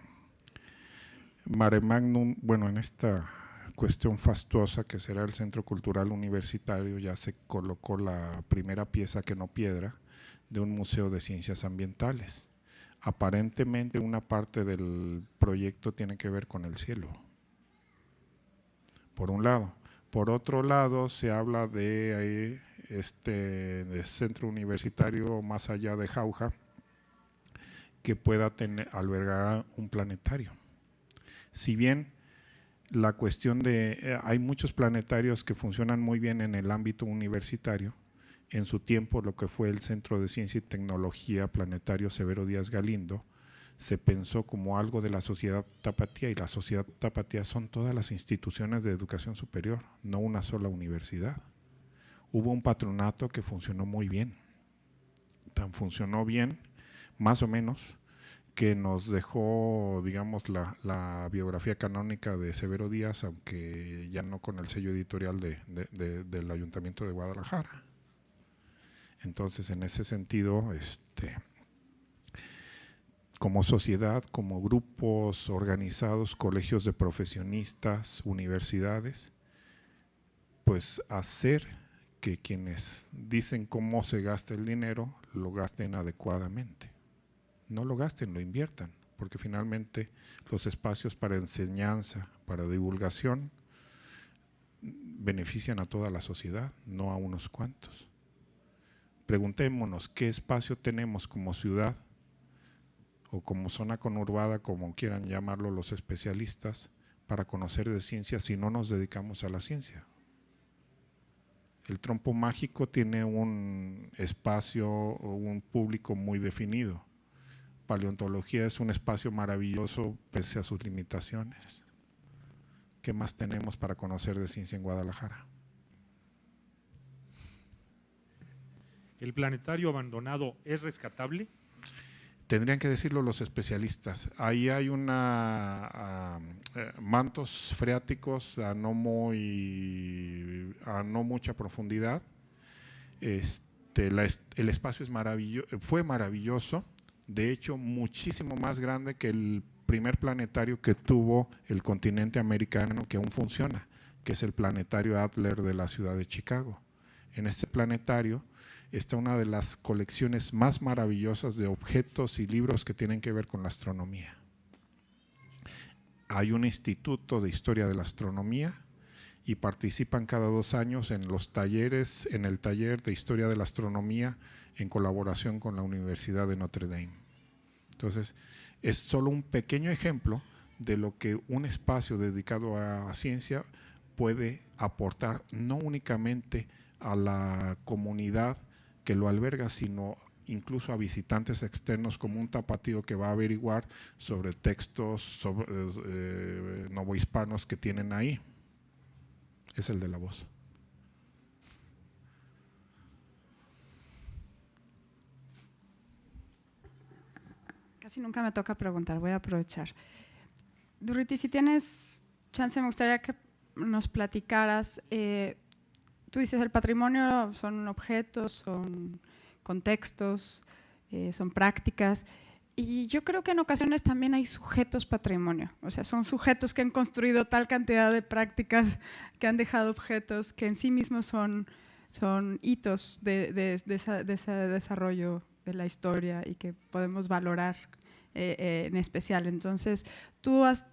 mare magnum, bueno, en esta cuestión fastuosa que será el Centro Cultural Universitario, ya se colocó la primera pieza que no piedra de un museo de ciencias ambientales. Aparentemente una parte del proyecto tiene que ver con el cielo, por un lado. Por otro lado, se habla de de centro universitario más allá de Jauja, que pueda albergar un planetario. Si bien la cuestión hay muchos planetarios que funcionan muy bien en el ámbito universitario. En su tiempo, lo que fue el Centro de Ciencia y Tecnología Planetario Severo Díaz Galindo, se pensó como algo de la sociedad tapatía, y la sociedad tapatía son todas las instituciones de educación superior, no una sola universidad. Hubo un patronato que funcionó muy bien, tan funcionó bien, más o menos, que nos dejó, digamos, la biografía canónica de Severo Díaz, aunque ya no con el sello editorial del Ayuntamiento de Guadalajara. Entonces, en ese sentido, como sociedad, como grupos organizados, colegios de profesionistas, universidades, pues hacer que quienes dicen cómo se gasta el dinero, lo gasten adecuadamente. No lo gasten, lo inviertan, porque finalmente los espacios para enseñanza, para divulgación, benefician a toda la sociedad, no a unos cuantos. Preguntémonos qué espacio tenemos como ciudad o como zona conurbada, como quieran llamarlo los especialistas, para conocer de ciencia si no nos dedicamos a la ciencia. El trompo mágico tiene un espacio o un público muy definido. Paleontología es un espacio maravilloso pese a sus limitaciones. ¿Qué más tenemos para conocer de ciencia en Guadalajara? ¿El planetario abandonado es rescatable? Tendrían que decirlo los especialistas. Ahí hay mantos freáticos a no mucha profundidad. El espacio fue maravilloso. De hecho, muchísimo más grande que el primer planetario que tuvo el continente americano, que aún funciona, que es el planetario Adler de la ciudad de Chicago. En este planetario está una de las colecciones más maravillosas de objetos y libros que tienen que ver con la astronomía. Hay un instituto de historia de la astronomía y participan cada 2 años en los talleres, en el taller de historia de la astronomía en colaboración con la Universidad de Notre Dame. Entonces, es solo un pequeño ejemplo de lo que un espacio dedicado a ciencia puede aportar, no únicamente a la comunidad que lo alberga, sino incluso a visitantes externos como un tapatío que va a averiguar sobre textos novohispanos que tienen ahí. es el de la voz. Casi nunca me toca preguntar, voy a aprovechar. Durruti, si tienes chance, me gustaría que nos platicaras. Tú dices, el patrimonio son objetos, son contextos, son prácticas. Y yo creo que en ocasiones también hay sujetos patrimonio. O sea, son sujetos que han construido tal cantidad de prácticas, que han dejado objetos que en sí mismos son hitos de ese desarrollo de la historia y que podemos valorar en especial. Entonces, tú has,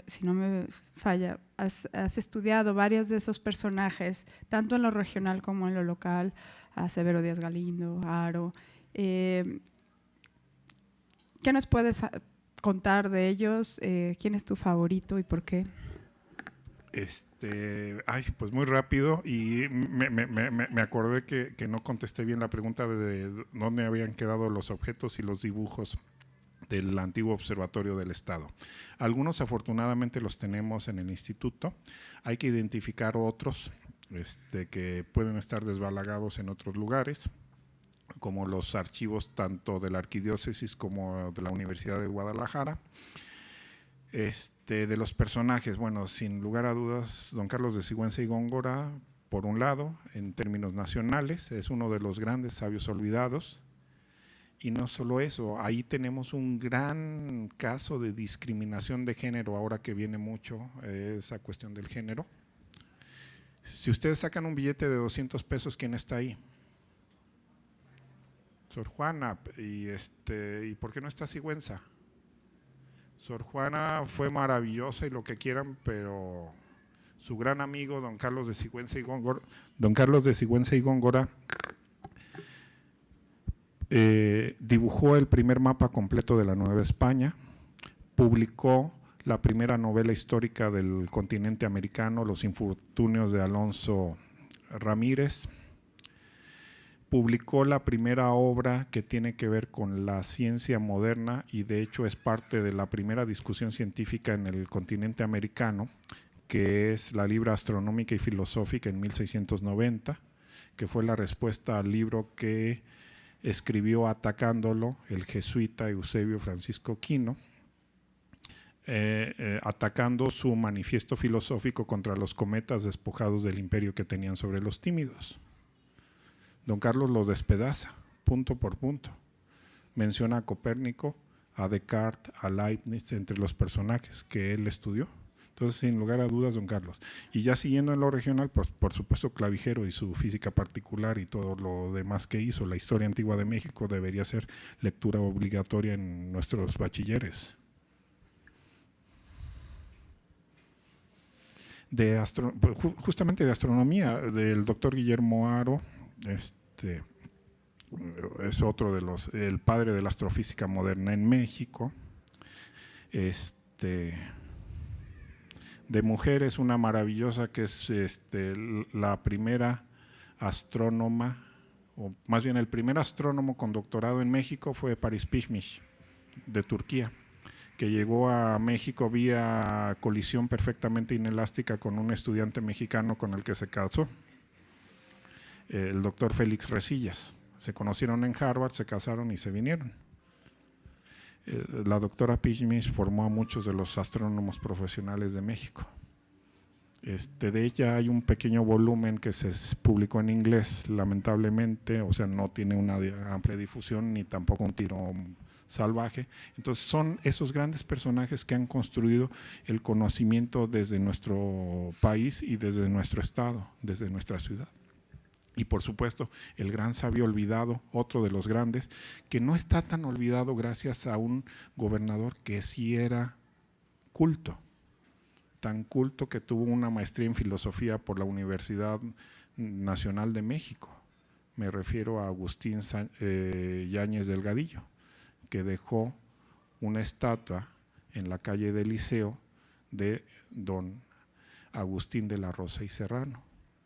si no me falla, has estudiado varios de esos personajes, tanto en lo regional como en lo local, a Severo Díaz Galindo, a Haro. ¿Qué nos puedes contar de ellos? ¿Quién es tu favorito y por qué? Pues muy rápido, y me acordé que no contesté bien la pregunta de dónde habían quedado los objetos y los dibujos del antiguo observatorio del Estado. Algunos afortunadamente los tenemos en el instituto, hay que identificar otros que pueden estar desbalagados en otros lugares, como los archivos tanto de la Arquidiócesis como de la Universidad de Guadalajara. De los personajes, bueno, sin lugar a dudas, don Carlos de Sigüenza y Góngora, por un lado, en términos nacionales, es uno de los grandes sabios olvidados. Y no solo eso, ahí tenemos un gran caso de discriminación de género, ahora que viene mucho esa cuestión del género. Si ustedes sacan un billete de 200 pesos, ¿quién está ahí? Sor Juana. ¿Y por qué no está Sigüenza? Sor Juana fue maravillosa y lo que quieran, pero su gran amigo, don Carlos de Sigüenza y Góngora, dibujó el primer mapa completo de la Nueva España, publicó la primera novela histórica del continente americano, Los infortunios de Alonso Ramírez, publicó la primera obra que tiene que ver con la ciencia moderna y de hecho es parte de la primera discusión científica en el continente americano, que es la Libra Astronómica y Filosófica en 1690, que fue la respuesta al libro que escribió atacándolo el jesuita Eusebio Francisco Quino, atacando su manifiesto filosófico contra los cometas despojados del imperio que tenían sobre los tímidos. Don Carlos lo despedaza, punto por punto. Menciona a Copérnico, a Descartes, a Leibniz, entre los personajes que él estudió. Entonces, sin lugar a dudas, don Carlos. Y ya siguiendo en lo regional, pues, por supuesto, Clavijero y su física particular y todo lo demás que hizo. La historia antigua de México debería ser lectura obligatoria en nuestros bachilleres. Justamente de astronomía, del doctor Guillermo Haro, es otro de el padre de la astrofísica moderna en México. De mujeres, una maravillosa que es la primera astrónoma, o más bien el primer astrónomo con doctorado en México fue Paris Pişmiş, de Turquía, que llegó a México vía colisión perfectamente inelástica con un estudiante mexicano con el que se casó, el doctor Félix Resillas. Se conocieron en Harvard, se casaron y se vinieron. La doctora Pişmiş formó a muchos de los astrónomos profesionales de México. De ella hay un pequeño volumen que se publicó en inglés, lamentablemente, o sea, no tiene una amplia difusión ni tampoco un tiro salvaje. Entonces son esos grandes personajes que han construido el conocimiento desde nuestro país y desde nuestro estado, desde nuestra ciudad. Y por supuesto, el gran sabio olvidado, otro de los grandes, que no está tan olvidado gracias a un gobernador que sí era culto, tan culto que tuvo una maestría en filosofía por la Universidad Nacional de México. Me refiero a Agustín Yáñez Delgadillo, que dejó una estatua en la calle del Liceo de don Agustín de la Rosa y Serrano,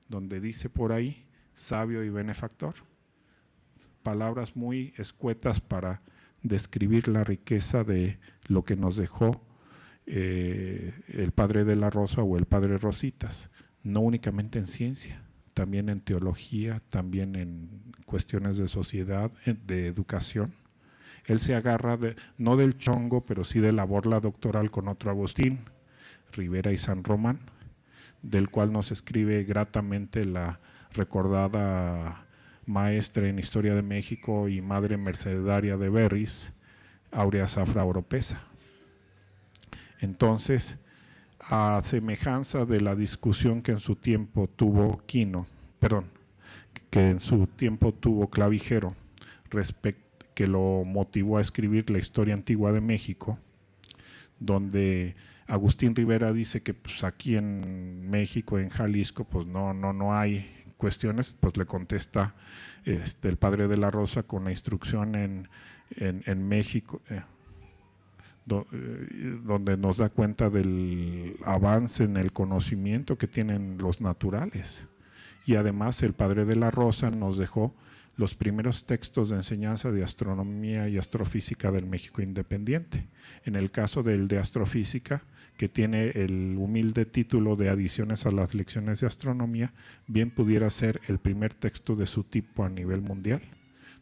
donde dice por ahí: sabio y benefactor. Palabras muy escuetas para describir la riqueza de lo que nos dejó el padre de la Rosa o el padre Rositas. no únicamente en ciencia, también en teología, también en cuestiones de sociedad, de educación. Él se agarra, no del chongo, pero sí de la borla doctoral con otro Agustín, Rivera y San Román, del cual nos escribe gratamente la recordada maestra en Historia de México y madre mercedaria de Berris, Áurea Zafra Oropesa. Entonces, a semejanza de la discusión que en su tiempo tuvo que en su tiempo tuvo Clavijero, que lo motivó a escribir la Historia Antigua de México, donde Agustín Rivera dice que pues, aquí en México, en Jalisco, pues no hay cuestiones, pues le contesta el padre de la Rosa con la instrucción en México, donde nos da cuenta del avance en el conocimiento que tienen los naturales. Y además el padre de la Rosa nos dejó los primeros textos de enseñanza de astronomía y astrofísica del México independiente. En el caso del de astrofísica, que tiene el humilde título de Adiciones a las lecciones de astronomía, bien pudiera ser el primer texto de su tipo a nivel mundial,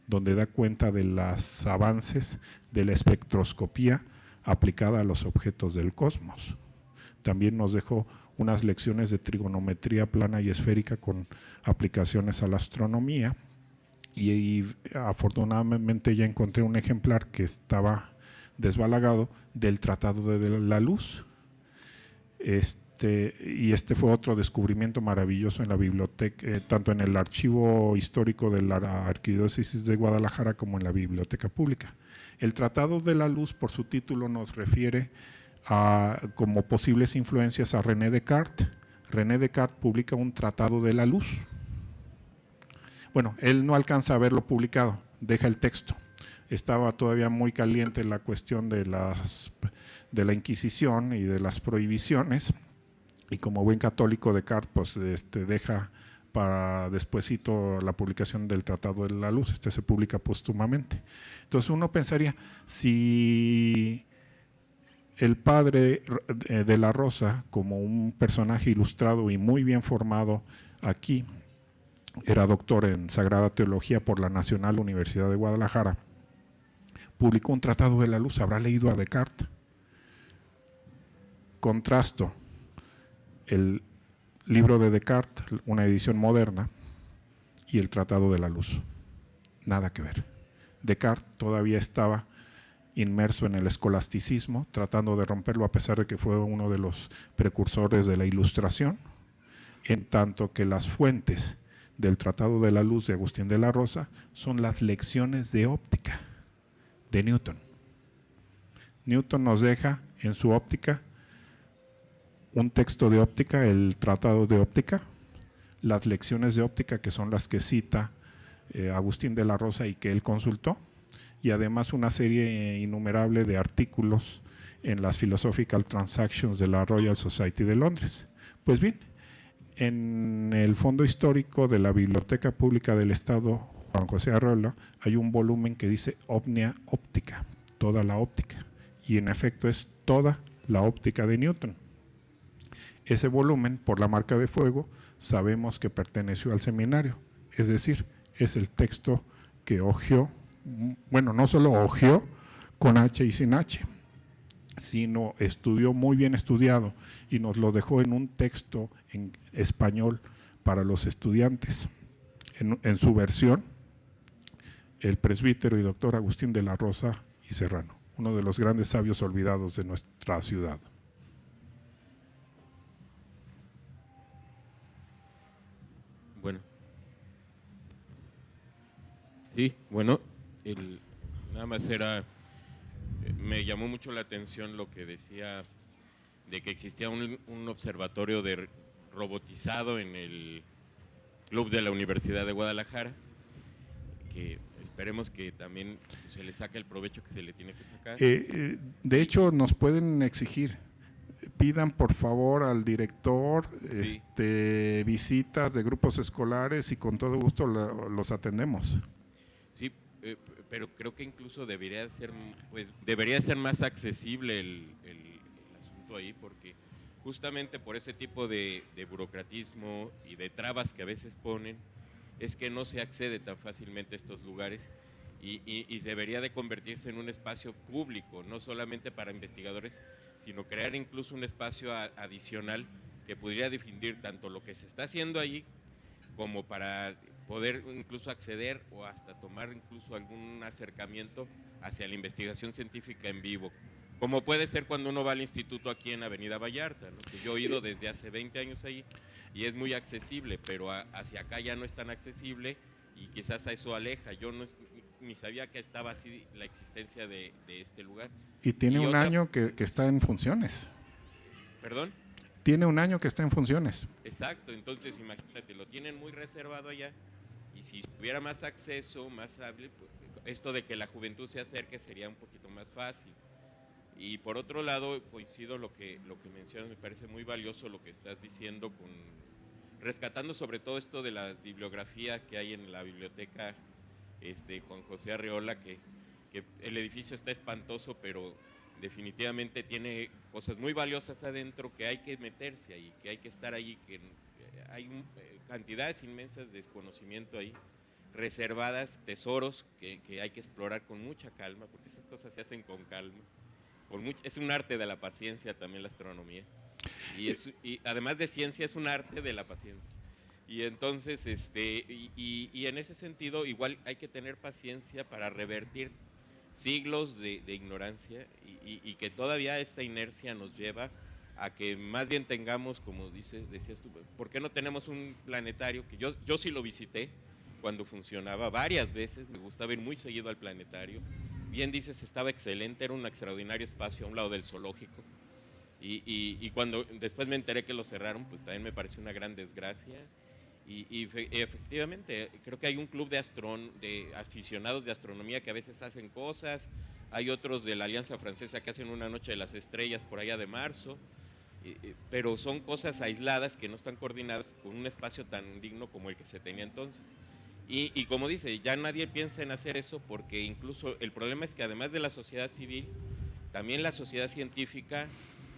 donde da cuenta de los avances de la espectroscopía aplicada a los objetos del cosmos. También nos dejó unas lecciones de trigonometría plana y esférica con aplicaciones a la astronomía, y afortunadamente ya encontré un ejemplar que estaba desbalagado del Tratado de la Luz. Y este fue otro descubrimiento maravilloso en la biblioteca, tanto en el archivo histórico de la Arquidiócesis de Guadalajara como en la biblioteca pública. El Tratado de la Luz, por su título, nos refiere como posibles influencias a René Descartes. René Descartes publica un Tratado de la Luz. Bueno, él no alcanza a verlo publicado, deja el texto. Estaba todavía muy caliente la cuestión de la Inquisición y de las prohibiciones, y como buen católico Descartes pues, deja para despuesito la publicación del Tratado de la Luz. Se publica póstumamente. Entonces uno pensaría, si el padre de la Rosa, como un personaje ilustrado y muy bien formado aquí, era doctor en Sagrada Teología por la Nacional Universidad de Guadalajara, publicó un Tratado de la Luz, ¿habrá leído a Descartes? Contrasto el libro de Descartes, una edición moderna, y el Tratado de la Luz. Nada que ver. Descartes todavía estaba inmerso en el escolasticismo, tratando de romperlo, a pesar de que fue uno de los precursores de la Ilustración, en tanto que las fuentes del Tratado de la Luz de Agustín de la Rosa son las lecciones de óptica de Newton. Newton nos deja en su óptica un texto de óptica, el Tratado de Óptica, las lecciones de óptica, que son las que cita Agustín de la Rosa y que él consultó, y además una serie innumerable de artículos en las Philosophical Transactions de la Royal Society de Londres. Pues bien, en el Fondo Histórico de la Biblioteca Pública del Estado Juan José Arreola hay un volumen que dice Omnia Óptica, toda la óptica, y en efecto es toda la óptica de Newton. Ese volumen, por la marca de fuego, sabemos que perteneció al seminario, es decir, es el texto que hojeó, bueno, no solo hojeó con H y sin H, sino estudió muy bien estudiado y nos lo dejó en un texto en español para los estudiantes. En su versión, el presbítero y doctor Agustín de la Rosa y Serrano, uno de los grandes sabios olvidados de nuestra ciudad. Bueno. Sí, bueno, nada más me llamó mucho la atención lo que decía de que existía un observatorio robotizado en el club de la Universidad de Guadalajara, que esperemos que también se le saque el provecho que se le tiene que sacar. De hecho, nos pueden exigir, pidan por favor al director sí. Visitas de grupos escolares y con todo gusto los atendemos. Sí, pero creo que incluso debería ser más accesible el asunto ahí, porque justamente por ese tipo de burocratismo y de trabas que a veces ponen, es que no se accede tan fácilmente a estos lugares y debería de convertirse en un espacio público, no solamente para investigadores, sino crear incluso un espacio adicional que pudiera definir tanto lo que se está haciendo allí como para poder incluso acceder o hasta tomar incluso algún acercamiento hacia la investigación científica en vivo, como puede ser cuando uno va al instituto aquí en Avenida Vallarta, ¿no? Que yo he ido desde hace 20 años ahí y es muy accesible, pero hacia acá ya no es tan accesible y quizás a eso aleja. Yo ni sabía que estaba así la existencia de este lugar. Y tiene un año que está en funciones. ¿Perdón? Tiene un año que está en funciones. Exacto, entonces imagínate, lo tienen muy reservado allá y si hubiera más acceso, más hable, pues, esto de que la juventud se acerque sería un poquito más fácil. Y por otro lado, coincido lo que mencionas, me parece muy valioso lo que estás diciendo, rescatando sobre todo esto de la bibliografía que hay en la biblioteca Juan José Arreola, que el edificio está espantoso, pero definitivamente tiene cosas muy valiosas adentro que hay que meterse ahí, que hay que estar ahí, que hay cantidades inmensas de desconocimiento ahí, reservadas, tesoros que hay que explorar con mucha calma, porque estas cosas se hacen con calma. Es un arte de la paciencia también la astronomía, y además de ciencia es un arte de la paciencia. Y entonces, y en ese sentido, igual hay que tener paciencia para revertir siglos de ignorancia y que todavía esta inercia nos lleva a que más bien tengamos, como decías tú, ¿por qué no tenemos un planetario? Que yo sí lo visité cuando funcionaba varias veces, me gustaba ir muy seguido al planetario. Bien dices, estaba excelente, era un extraordinario espacio a un lado del zoológico. Y cuando después me enteré que lo cerraron, pues también me pareció una gran desgracia. Y efectivamente, creo que hay un club de aficionados de astronomía que a veces hacen cosas, hay otros de la Alianza Francesa que hacen una noche de las estrellas por allá de marzo, pero son cosas aisladas que no están coordinadas con un espacio tan digno como el que se tenía entonces. Y como dice, ya nadie piensa en hacer eso porque incluso el problema es que además de la sociedad civil, también la sociedad científica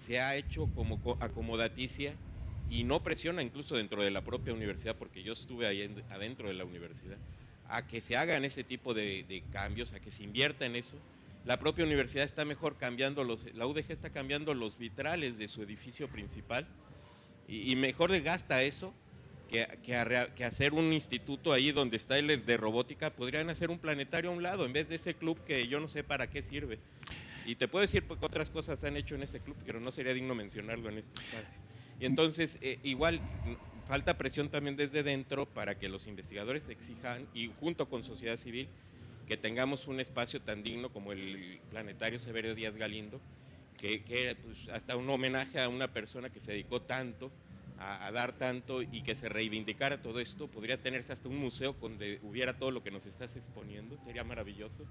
se ha hecho como acomodaticia y no presiona incluso dentro de la propia universidad, porque yo estuve ahí adentro de la universidad, a que se hagan ese tipo de cambios, a que se invierta en eso. La propia universidad está mejor cambiando la UDG está cambiando los vitrales de su edificio principal y mejor le gasta eso que hacer un instituto ahí donde está el de robótica. Podrían hacer un planetario a un lado en vez de ese club que yo no sé para qué sirve. Y te puedo decir porque otras cosas se han hecho en ese club, pero no sería digno mencionarlo en este espacio. Y entonces, igual, falta presión también desde dentro para que los investigadores exijan, y junto con sociedad civil, que tengamos un espacio tan digno como el Planetario Severo Díaz Galindo, que pues, hasta un homenaje a una persona que se dedicó tanto a dar tanto y que se reivindicara todo esto. Podría tenerse hasta un museo donde hubiera todo lo que nos estás exponiendo, sería maravilloso,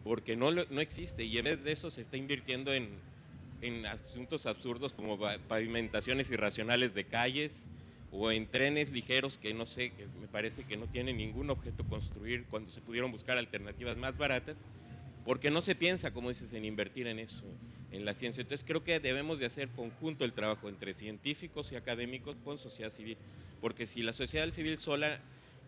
porque no existe, y en vez de eso se está invirtiendo en asuntos absurdos como pavimentaciones irracionales de calles o en trenes ligeros que no sé, que me parece que no tienen ningún objeto construir cuando se pudieron buscar alternativas más baratas, porque no se piensa, como dices, en invertir en eso, en la ciencia. Entonces creo que debemos de hacer conjunto el trabajo entre científicos y académicos con sociedad civil, porque si la sociedad civil sola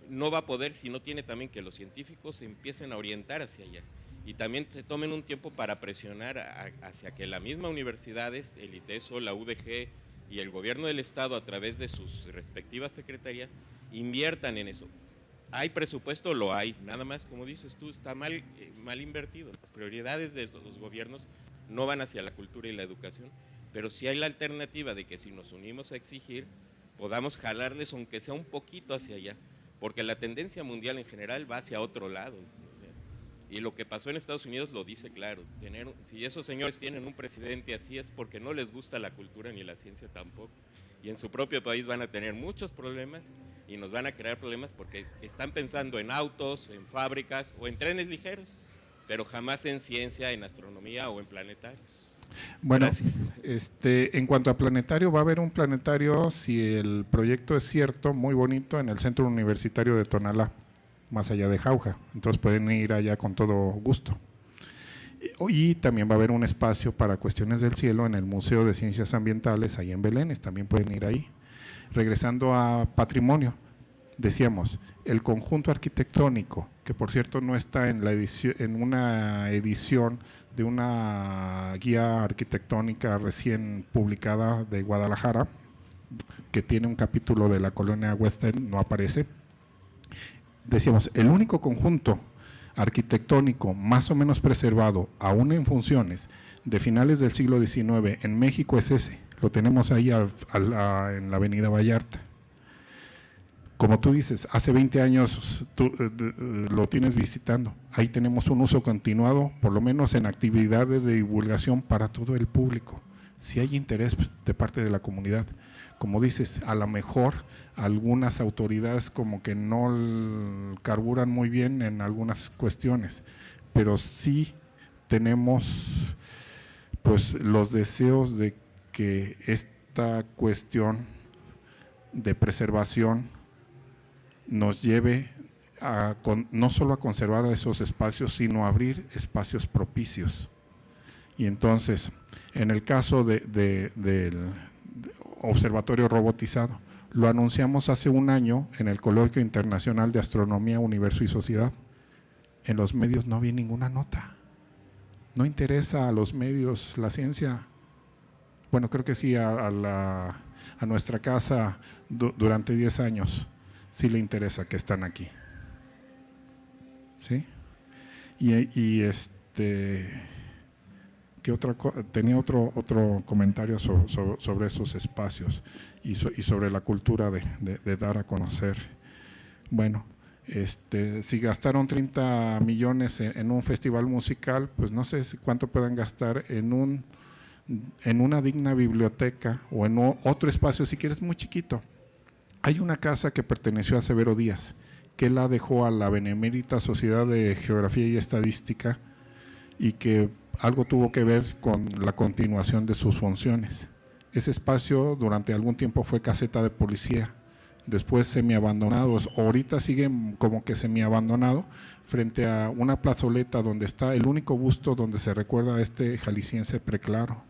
no va a poder, si no tiene también que los científicos se empiecen a orientar hacia allá y también se tomen un tiempo para presionar hacia que las mismas universidades, el ITESO, la UDG y el gobierno del estado a través de sus respectivas secretarías inviertan en eso. ¿Hay presupuesto? Lo hay, nada más, como dices tú, está mal invertido. Las prioridades de los gobiernos no van hacia la cultura y la educación, pero sí hay la alternativa de que si nos unimos a exigir, podamos jalarles aunque sea un poquito hacia allá, porque la tendencia mundial en general va hacia otro lado. Y lo que pasó en Estados Unidos lo dice claro, si esos señores tienen un presidente así es porque no les gusta la cultura ni la ciencia tampoco. Y en su propio país van a tener muchos problemas y nos van a crear problemas porque están pensando en autos, en fábricas o en trenes ligeros, pero jamás en ciencia, en astronomía o en planetarios. Bueno, gracias. En cuanto a planetario, va a haber un planetario, si el proyecto es cierto, muy bonito, en el Centro Universitario de Tonalá, más allá de Jauja. Entonces pueden ir allá con todo gusto. Y también va a haber un espacio para cuestiones del cielo en el Museo de Ciencias Ambientales, ahí en Belénes, también pueden ir ahí. Regresando a patrimonio, decíamos, el conjunto arquitectónico, que por cierto no está en, en una edición de una guía arquitectónica recién publicada de Guadalajara, que tiene un capítulo de la colonia West End, no aparece. Decíamos, el único conjunto arquitectónico más o menos preservado, aún en funciones, de finales del siglo XIX en México es ese. Lo tenemos ahí en la avenida Vallarta. Como tú dices, hace 20 años tú lo tienes visitando. Ahí tenemos un uso continuado, por lo menos en actividades de divulgación para todo el público. Si hay interés de parte de la comunidad. Como dices, a lo mejor algunas autoridades como que no carburan muy bien en algunas cuestiones, pero sí tenemos pues los deseos de que esta cuestión de preservación nos lleve a no solo a conservar esos espacios, sino a abrir espacios propicios. Y entonces, en el caso del observatorio robotizado, lo anunciamos hace un año en el Coloquio Internacional de Astronomía, Universo y Sociedad. En los medios no vi ninguna nota. No interesa a los medios la ciencia. Bueno, creo que sí a nuestra casa durante 10 años sí le interesa que están aquí. ¿Sí? ¿Qué tenía otro comentario sobre esos espacios y sobre la cultura de dar a conocer. Bueno, si gastaron 30 millones en un festival musical, pues no sé cuánto puedan gastar en una digna biblioteca o en otro espacio, si quieres, muy chiquito. Hay una casa que perteneció a Severo Díaz, que la dejó a la Benemérita Sociedad de Geografía y Estadística y que algo tuvo que ver con la continuación de sus funciones. Ese espacio durante algún tiempo fue caseta de policía, después semiabandonado, ahorita sigue como que semiabandonado, frente a una plazoleta donde está el único busto donde se recuerda a este jalisciense preclaro.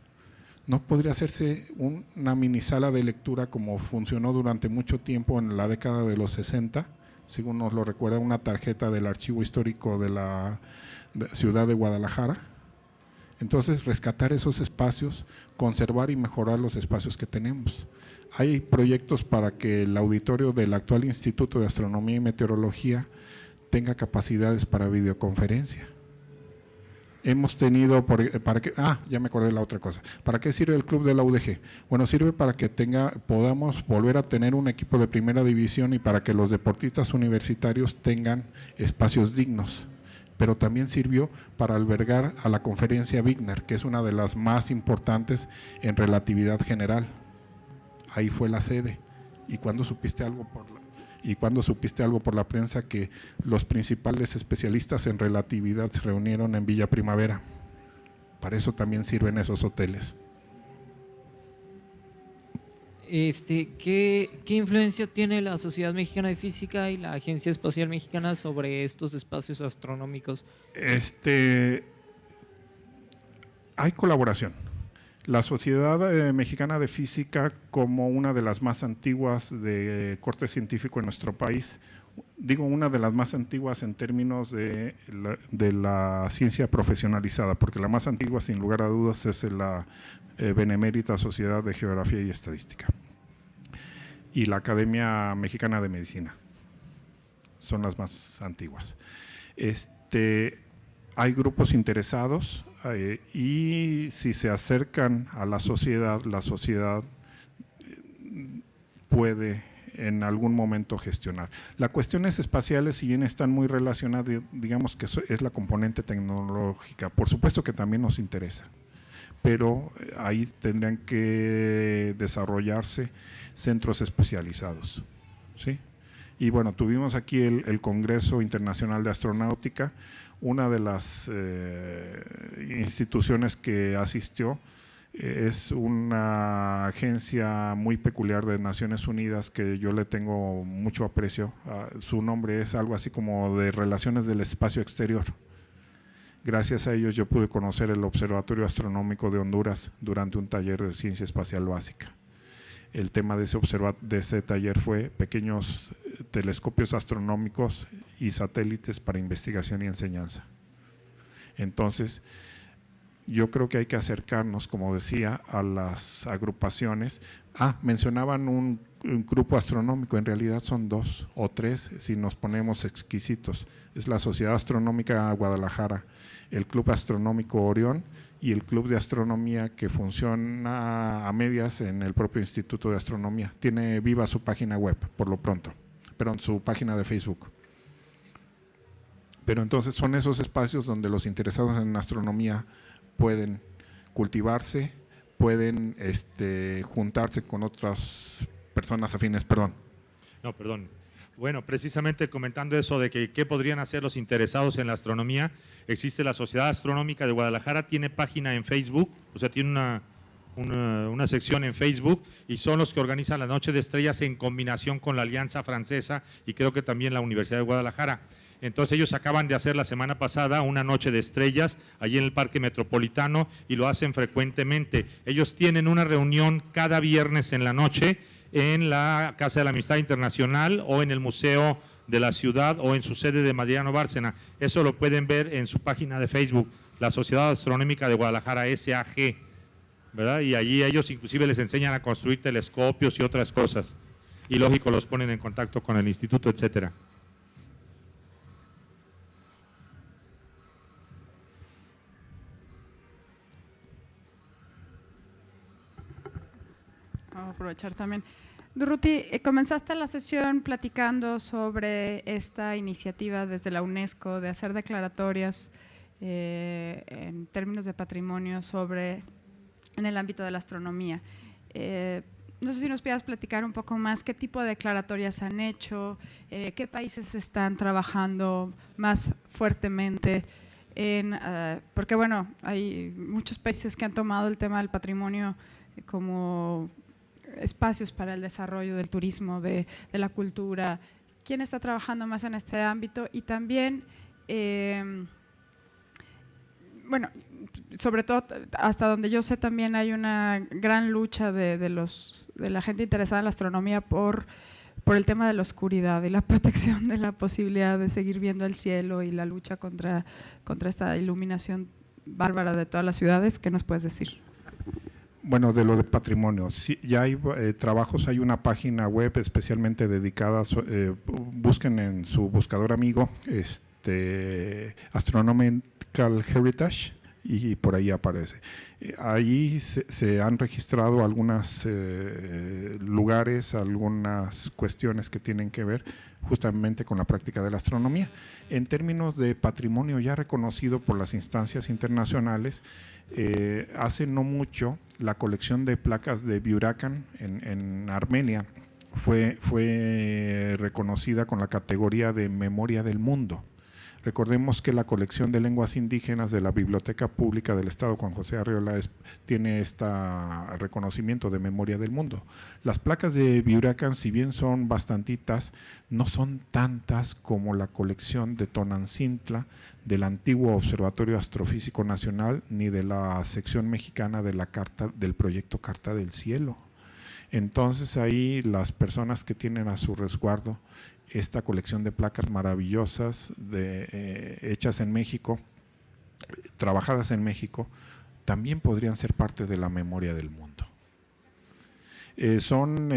¿No podría hacerse una mini sala de lectura como funcionó durante mucho tiempo en la década de los 60? Según nos lo recuerda una tarjeta del Archivo Histórico de la ciudad de Guadalajara. Entonces, rescatar esos espacios, conservar y mejorar los espacios que tenemos. Hay proyectos para que el auditorio del actual Instituto de Astronomía y Meteorología tenga capacidades para videoconferencia. Hemos tenido, ya me acordé de la otra cosa. ¿Para qué sirve el club de la UDG? Bueno, sirve para que podamos volver a tener un equipo de primera división y para que los deportistas universitarios tengan espacios dignos. Pero también sirvió para albergar a la conferencia Wigner, que es una de las más importantes en relatividad general. Ahí fue la sede. ¿Y cuándo supiste algo por la prensa que los principales especialistas en relatividad se reunieron en Villa Primavera? Para eso también sirven esos hoteles. ¿Qué influencia tiene la Sociedad Mexicana de Física y la Agencia Espacial Mexicana sobre estos espacios astronómicos? Hay colaboración. La Sociedad Mexicana de Física, como una de las más antiguas de corte científico en nuestro país, digo una de las más antiguas en términos de la ciencia profesionalizada, porque la más antigua, sin lugar a dudas, es la Benemérita Sociedad de Geografía y Estadística y la Academia Mexicana de Medicina. Son las más antiguas. Hay grupos interesados y si se acercan a la sociedad puede en algún momento gestionar. Las cuestiones espaciales, si bien están muy relacionadas, digamos que es la componente tecnológica, por supuesto que también nos interesa, pero ahí tendrían que desarrollarse centros especializados, ¿sí? Y bueno, tuvimos aquí el Congreso Internacional de Astronáutica. Una de las instituciones que asistió es una agencia muy peculiar de Naciones Unidas que yo le tengo mucho aprecio. Su nombre es algo así como de Relaciones del Espacio Exterior. Gracias a ellos yo pude conocer el Observatorio Astronómico de Honduras durante un taller de ciencia espacial básica. El tema de ese taller fue pequeños telescopios astronómicos y satélites para investigación y enseñanza. Entonces, yo creo que hay que acercarnos, como decía, a las agrupaciones. Mencionaban un grupo astronómico, en realidad son 2 o 3 si nos ponemos exquisitos. Es la Sociedad Astronómica Guadalajara, el Club Astronómico Orión y el Club de Astronomía, que funciona a medias en el propio Instituto de Astronomía. Tiene viva su página web, por lo pronto, pero en su página de Facebook. Pero entonces son esos espacios donde los interesados en astronomía pueden cultivarse, pueden juntarse con otras personas afines. Perdón. No, perdón. Bueno, precisamente comentando eso de que qué podrían hacer los interesados en la astronomía, existe la Sociedad Astronómica de Guadalajara, tiene página en Facebook, o sea, tiene una sección en Facebook, y son los que organizan la Noche de Estrellas en combinación con la Alianza Francesa y creo que también la Universidad de Guadalajara. Entonces ellos acaban de hacer la semana pasada una Noche de Estrellas allí en el Parque Metropolitano y lo hacen frecuentemente. Ellos tienen una reunión cada viernes en la noche en la Casa de la Amistad Internacional o en el Museo de la Ciudad o en su sede de Mariano Bárcena. Eso lo pueden ver en su página de Facebook, la Sociedad Astronómica de Guadalajara, SAG, ¿verdad? Y allí ellos inclusive les enseñan a construir telescopios y otras cosas. Y lógico, los ponen en contacto con el instituto, etcétera. Vamos a aprovechar también. Durruti, comenzaste la sesión platicando sobre esta iniciativa desde la UNESCO de hacer declaratorias en términos de patrimonio en el ámbito de la astronomía. No sé si nos puedas platicar un poco más qué tipo de declaratorias han hecho, qué países están trabajando más fuertemente porque bueno, hay muchos países que han tomado el tema del patrimonio como espacios para el desarrollo del turismo, de la cultura. ¿Quién está trabajando más en este ámbito? Y también, bueno, sobre todo, hasta donde yo sé, también hay una gran lucha de la gente interesada en la astronomía por el tema de la oscuridad y la protección de la posibilidad de seguir viendo el cielo y la lucha contra esta iluminación bárbara de todas las ciudades. ¿Qué nos puedes decir? Bueno, de lo de patrimonio, sí, ya hay trabajos, hay una página web especialmente dedicada, busquen en su buscador amigo, Astronomical Heritage, y por ahí aparece. Ahí se han registrado algunos lugares, algunas cuestiones que tienen que ver justamente con la práctica de la astronomía. En términos de patrimonio ya reconocido por las instancias internacionales, hace no mucho la colección de placas de Burican en Armenia fue reconocida con la categoría de Memoria del Mundo. Recordemos que la colección de lenguas indígenas de la Biblioteca Pública del Estado Juan José Arriola tiene este reconocimiento de Memoria del Mundo. Las placas de Burican, si bien son bastantitas, no son tantas como la colección de Tonancintla del antiguo Observatorio Astrofísico Nacional ni de la sección mexicana de del proyecto Carta del Cielo. Entonces ahí las personas que tienen a su resguardo esta colección de placas maravillosas hechas en México, trabajadas en México, también podrían ser parte de la memoria del mundo. Son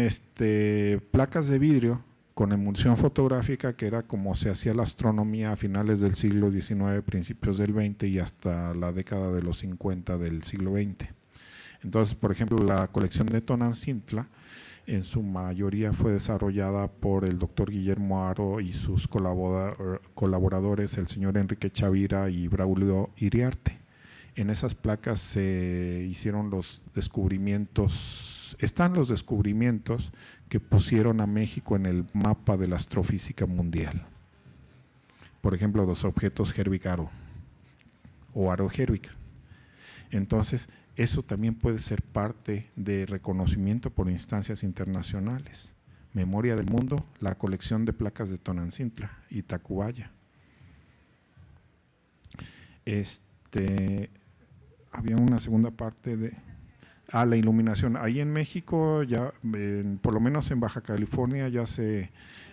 placas de vidrio con emulsión fotográfica, que era como se hacía la astronomía a finales del siglo XIX, principios del XX y hasta la década de los 50 del siglo XX. Entonces, por ejemplo, la colección de Tonancintla en su mayoría fue desarrollada por el doctor Guillermo Haro y sus colaboradores, el señor Enrique Chavira y Braulio Iriarte. En esas placas se hicieron los descubrimientos, están los descubrimientos que pusieron a México en el mapa de la astrofísica mundial. Por ejemplo, los objetos Herwig-Haro o Haro-Herwig. Entonces, eso también puede ser parte de reconocimiento por instancias internacionales. Memoria del Mundo, la colección de placas de Tonancintla y Tacubaya. Había una segunda parte de… la iluminación. Ahí en México, ya por lo menos en Baja California, ya se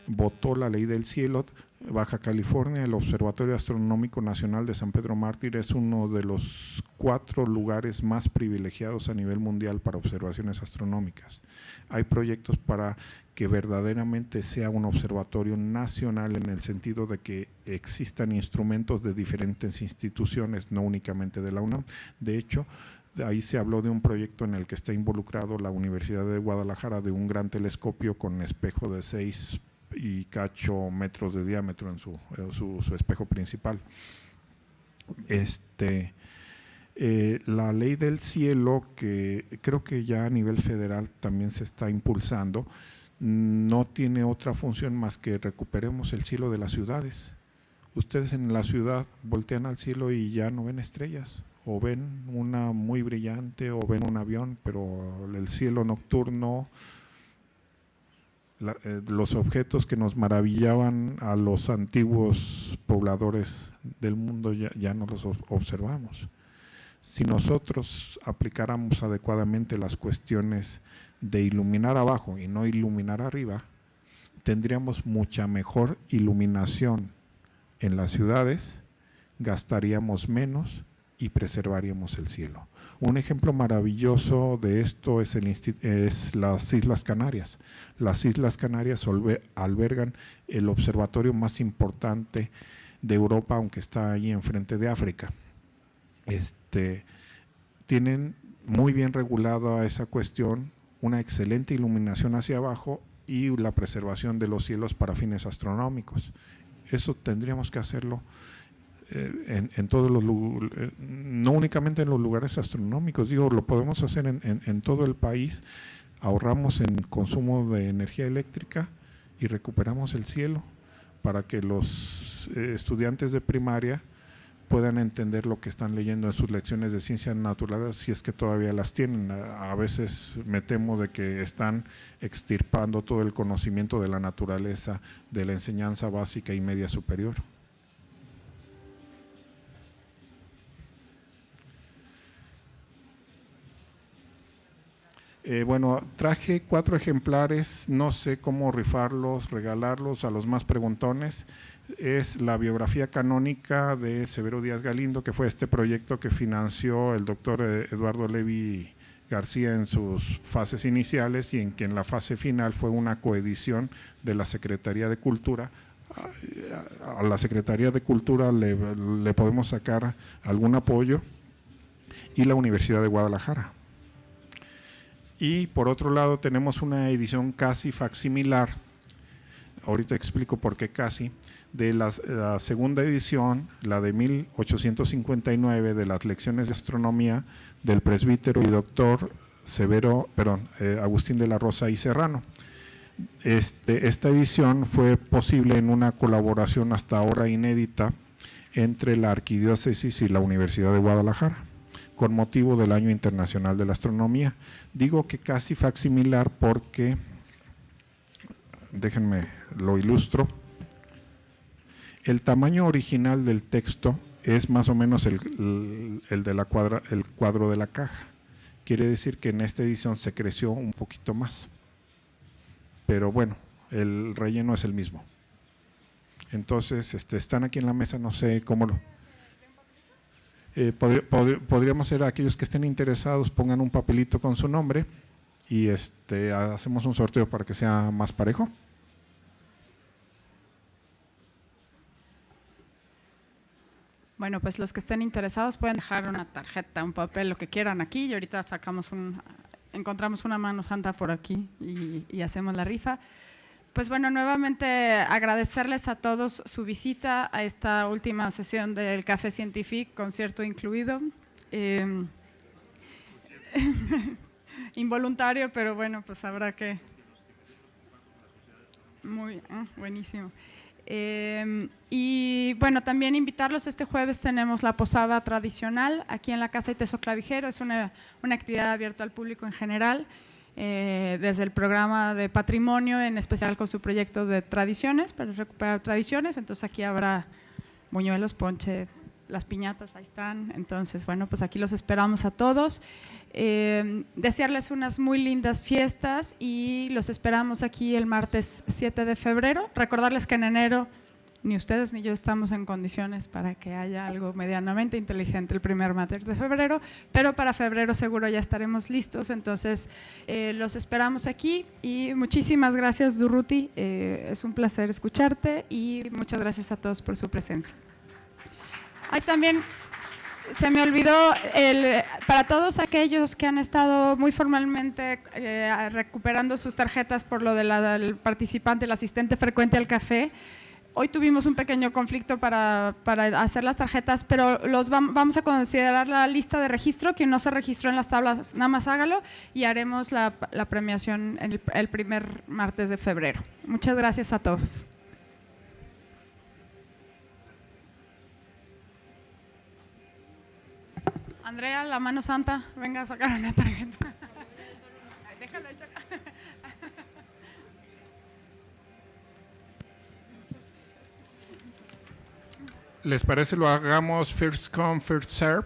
votó la ley del cielo. Baja California, el Observatorio Astronómico Nacional de San Pedro Mártir es uno de los 4 lugares más privilegiados a nivel mundial para observaciones astronómicas. Hay proyectos para que verdaderamente sea un observatorio nacional, en el sentido de que existan instrumentos de diferentes instituciones, no únicamente de la UNAM. De hecho, ahí se habló de un proyecto en el que está involucrado la Universidad de Guadalajara, de un gran telescopio con espejo de 6 y cacho metros de diámetro en su espejo principal. La ley del cielo, que creo que ya a nivel federal también se está impulsando, no tiene otra función más que recuperemos el cielo de las ciudades. Ustedes en la ciudad voltean al cielo y ya no ven estrellas, o ven una muy brillante, o ven un avión, pero el cielo nocturno, los objetos que nos maravillaban a los antiguos pobladores del mundo ya no los observamos. Si nosotros aplicáramos adecuadamente las cuestiones de iluminar abajo y no iluminar arriba, tendríamos mucha mejor iluminación en las ciudades, gastaríamos menos y preservaríamos el cielo. Un ejemplo maravilloso de esto es las Islas Canarias. Las Islas Canarias albergan el observatorio más importante de Europa, aunque está ahí enfrente de África. Tienen muy bien regulada esa cuestión, una excelente iluminación hacia abajo y la preservación de los cielos para fines astronómicos. Eso tendríamos que hacerlo en todos los lugares, no únicamente en los lugares astronómicos, lo podemos hacer en todo el país. Ahorramos en consumo de energía eléctrica y recuperamos el cielo para que los estudiantes de primaria puedan entender lo que están leyendo en sus lecciones de ciencias naturales, si es que todavía las tienen. A veces me temo de que están extirpando todo el conocimiento de la naturaleza de la enseñanza básica y media superior. Bueno, traje 4 ejemplares, no sé cómo rifarlos, regalarlos a los más preguntones. Es la biografía canónica de Severo Díaz Galindo, que fue este proyecto que financió el doctor Eduardo Levi García en sus fases iniciales, y en que en la fase final fue una coedición de la Secretaría de Cultura. A la Secretaría de Cultura le podemos sacar algún apoyo, y la Universidad de Guadalajara. Y por otro lado tenemos una edición casi facsimilar, ahorita explico por qué casi, de la segunda edición, la de 1859, de las lecciones de astronomía del presbítero y doctor Agustín de la Rosa y Serrano. Esta edición fue posible en una colaboración hasta ahora inédita entre la Arquidiócesis y la Universidad de Guadalajara, con motivo del Año Internacional de la Astronomía. Digo que casi facsimilar porque, déjenme lo ilustro, el tamaño original del texto es más o menos el cuadro de la caja. Quiere decir que en esta edición se creció un poquito más, pero bueno, el relleno es el mismo. Entonces, están aquí en la mesa, no sé cómo lo… podríamos ser aquellos que estén interesados, pongan un papelito con su nombre y hacemos un sorteo para que sea más parejo. Bueno, pues los que estén interesados pueden dejar una tarjeta, un papel, lo que quieran aquí, y ahorita encontramos una mano santa por aquí y hacemos la rifa. Pues bueno, nuevamente agradecerles a todos su visita a esta última sesión del Café Científico, concierto incluido. Involuntario, pero bueno, pues habrá que… buenísimo. Y bueno, también invitarlos, este jueves tenemos la posada tradicional aquí en la Casa Iteso Clavijero. Es una actividad abierta al público en general, desde el programa de patrimonio, en especial con su proyecto de tradiciones, para recuperar tradiciones. Entonces aquí habrá buñuelos, ponche, las piñatas ahí están. Entonces, bueno, pues aquí los esperamos a todos. Desearles unas muy lindas fiestas y los esperamos aquí el martes 7 de febrero. Recordarles que en enero ni ustedes ni yo estamos en condiciones para que haya algo medianamente inteligente el primer martes de febrero, pero para febrero seguro ya estaremos listos. Entonces, los esperamos aquí y muchísimas gracias, Durruti. Es un placer escucharte y muchas gracias a todos por su presencia. Hay también… Se me olvidó, para todos aquellos que han estado muy formalmente recuperando sus tarjetas por lo del participante, el asistente frecuente al café, hoy tuvimos un pequeño conflicto para hacer las tarjetas, pero vamos a considerar la lista de registro. Quien no se registró en las tablas, nada más hágalo y haremos la premiación el primer martes de febrero. Muchas gracias a todos. Andrea, la mano santa, venga a sacar una tarjeta. Déjala hecha. ¿Les parece lo hagamos first come, first serve?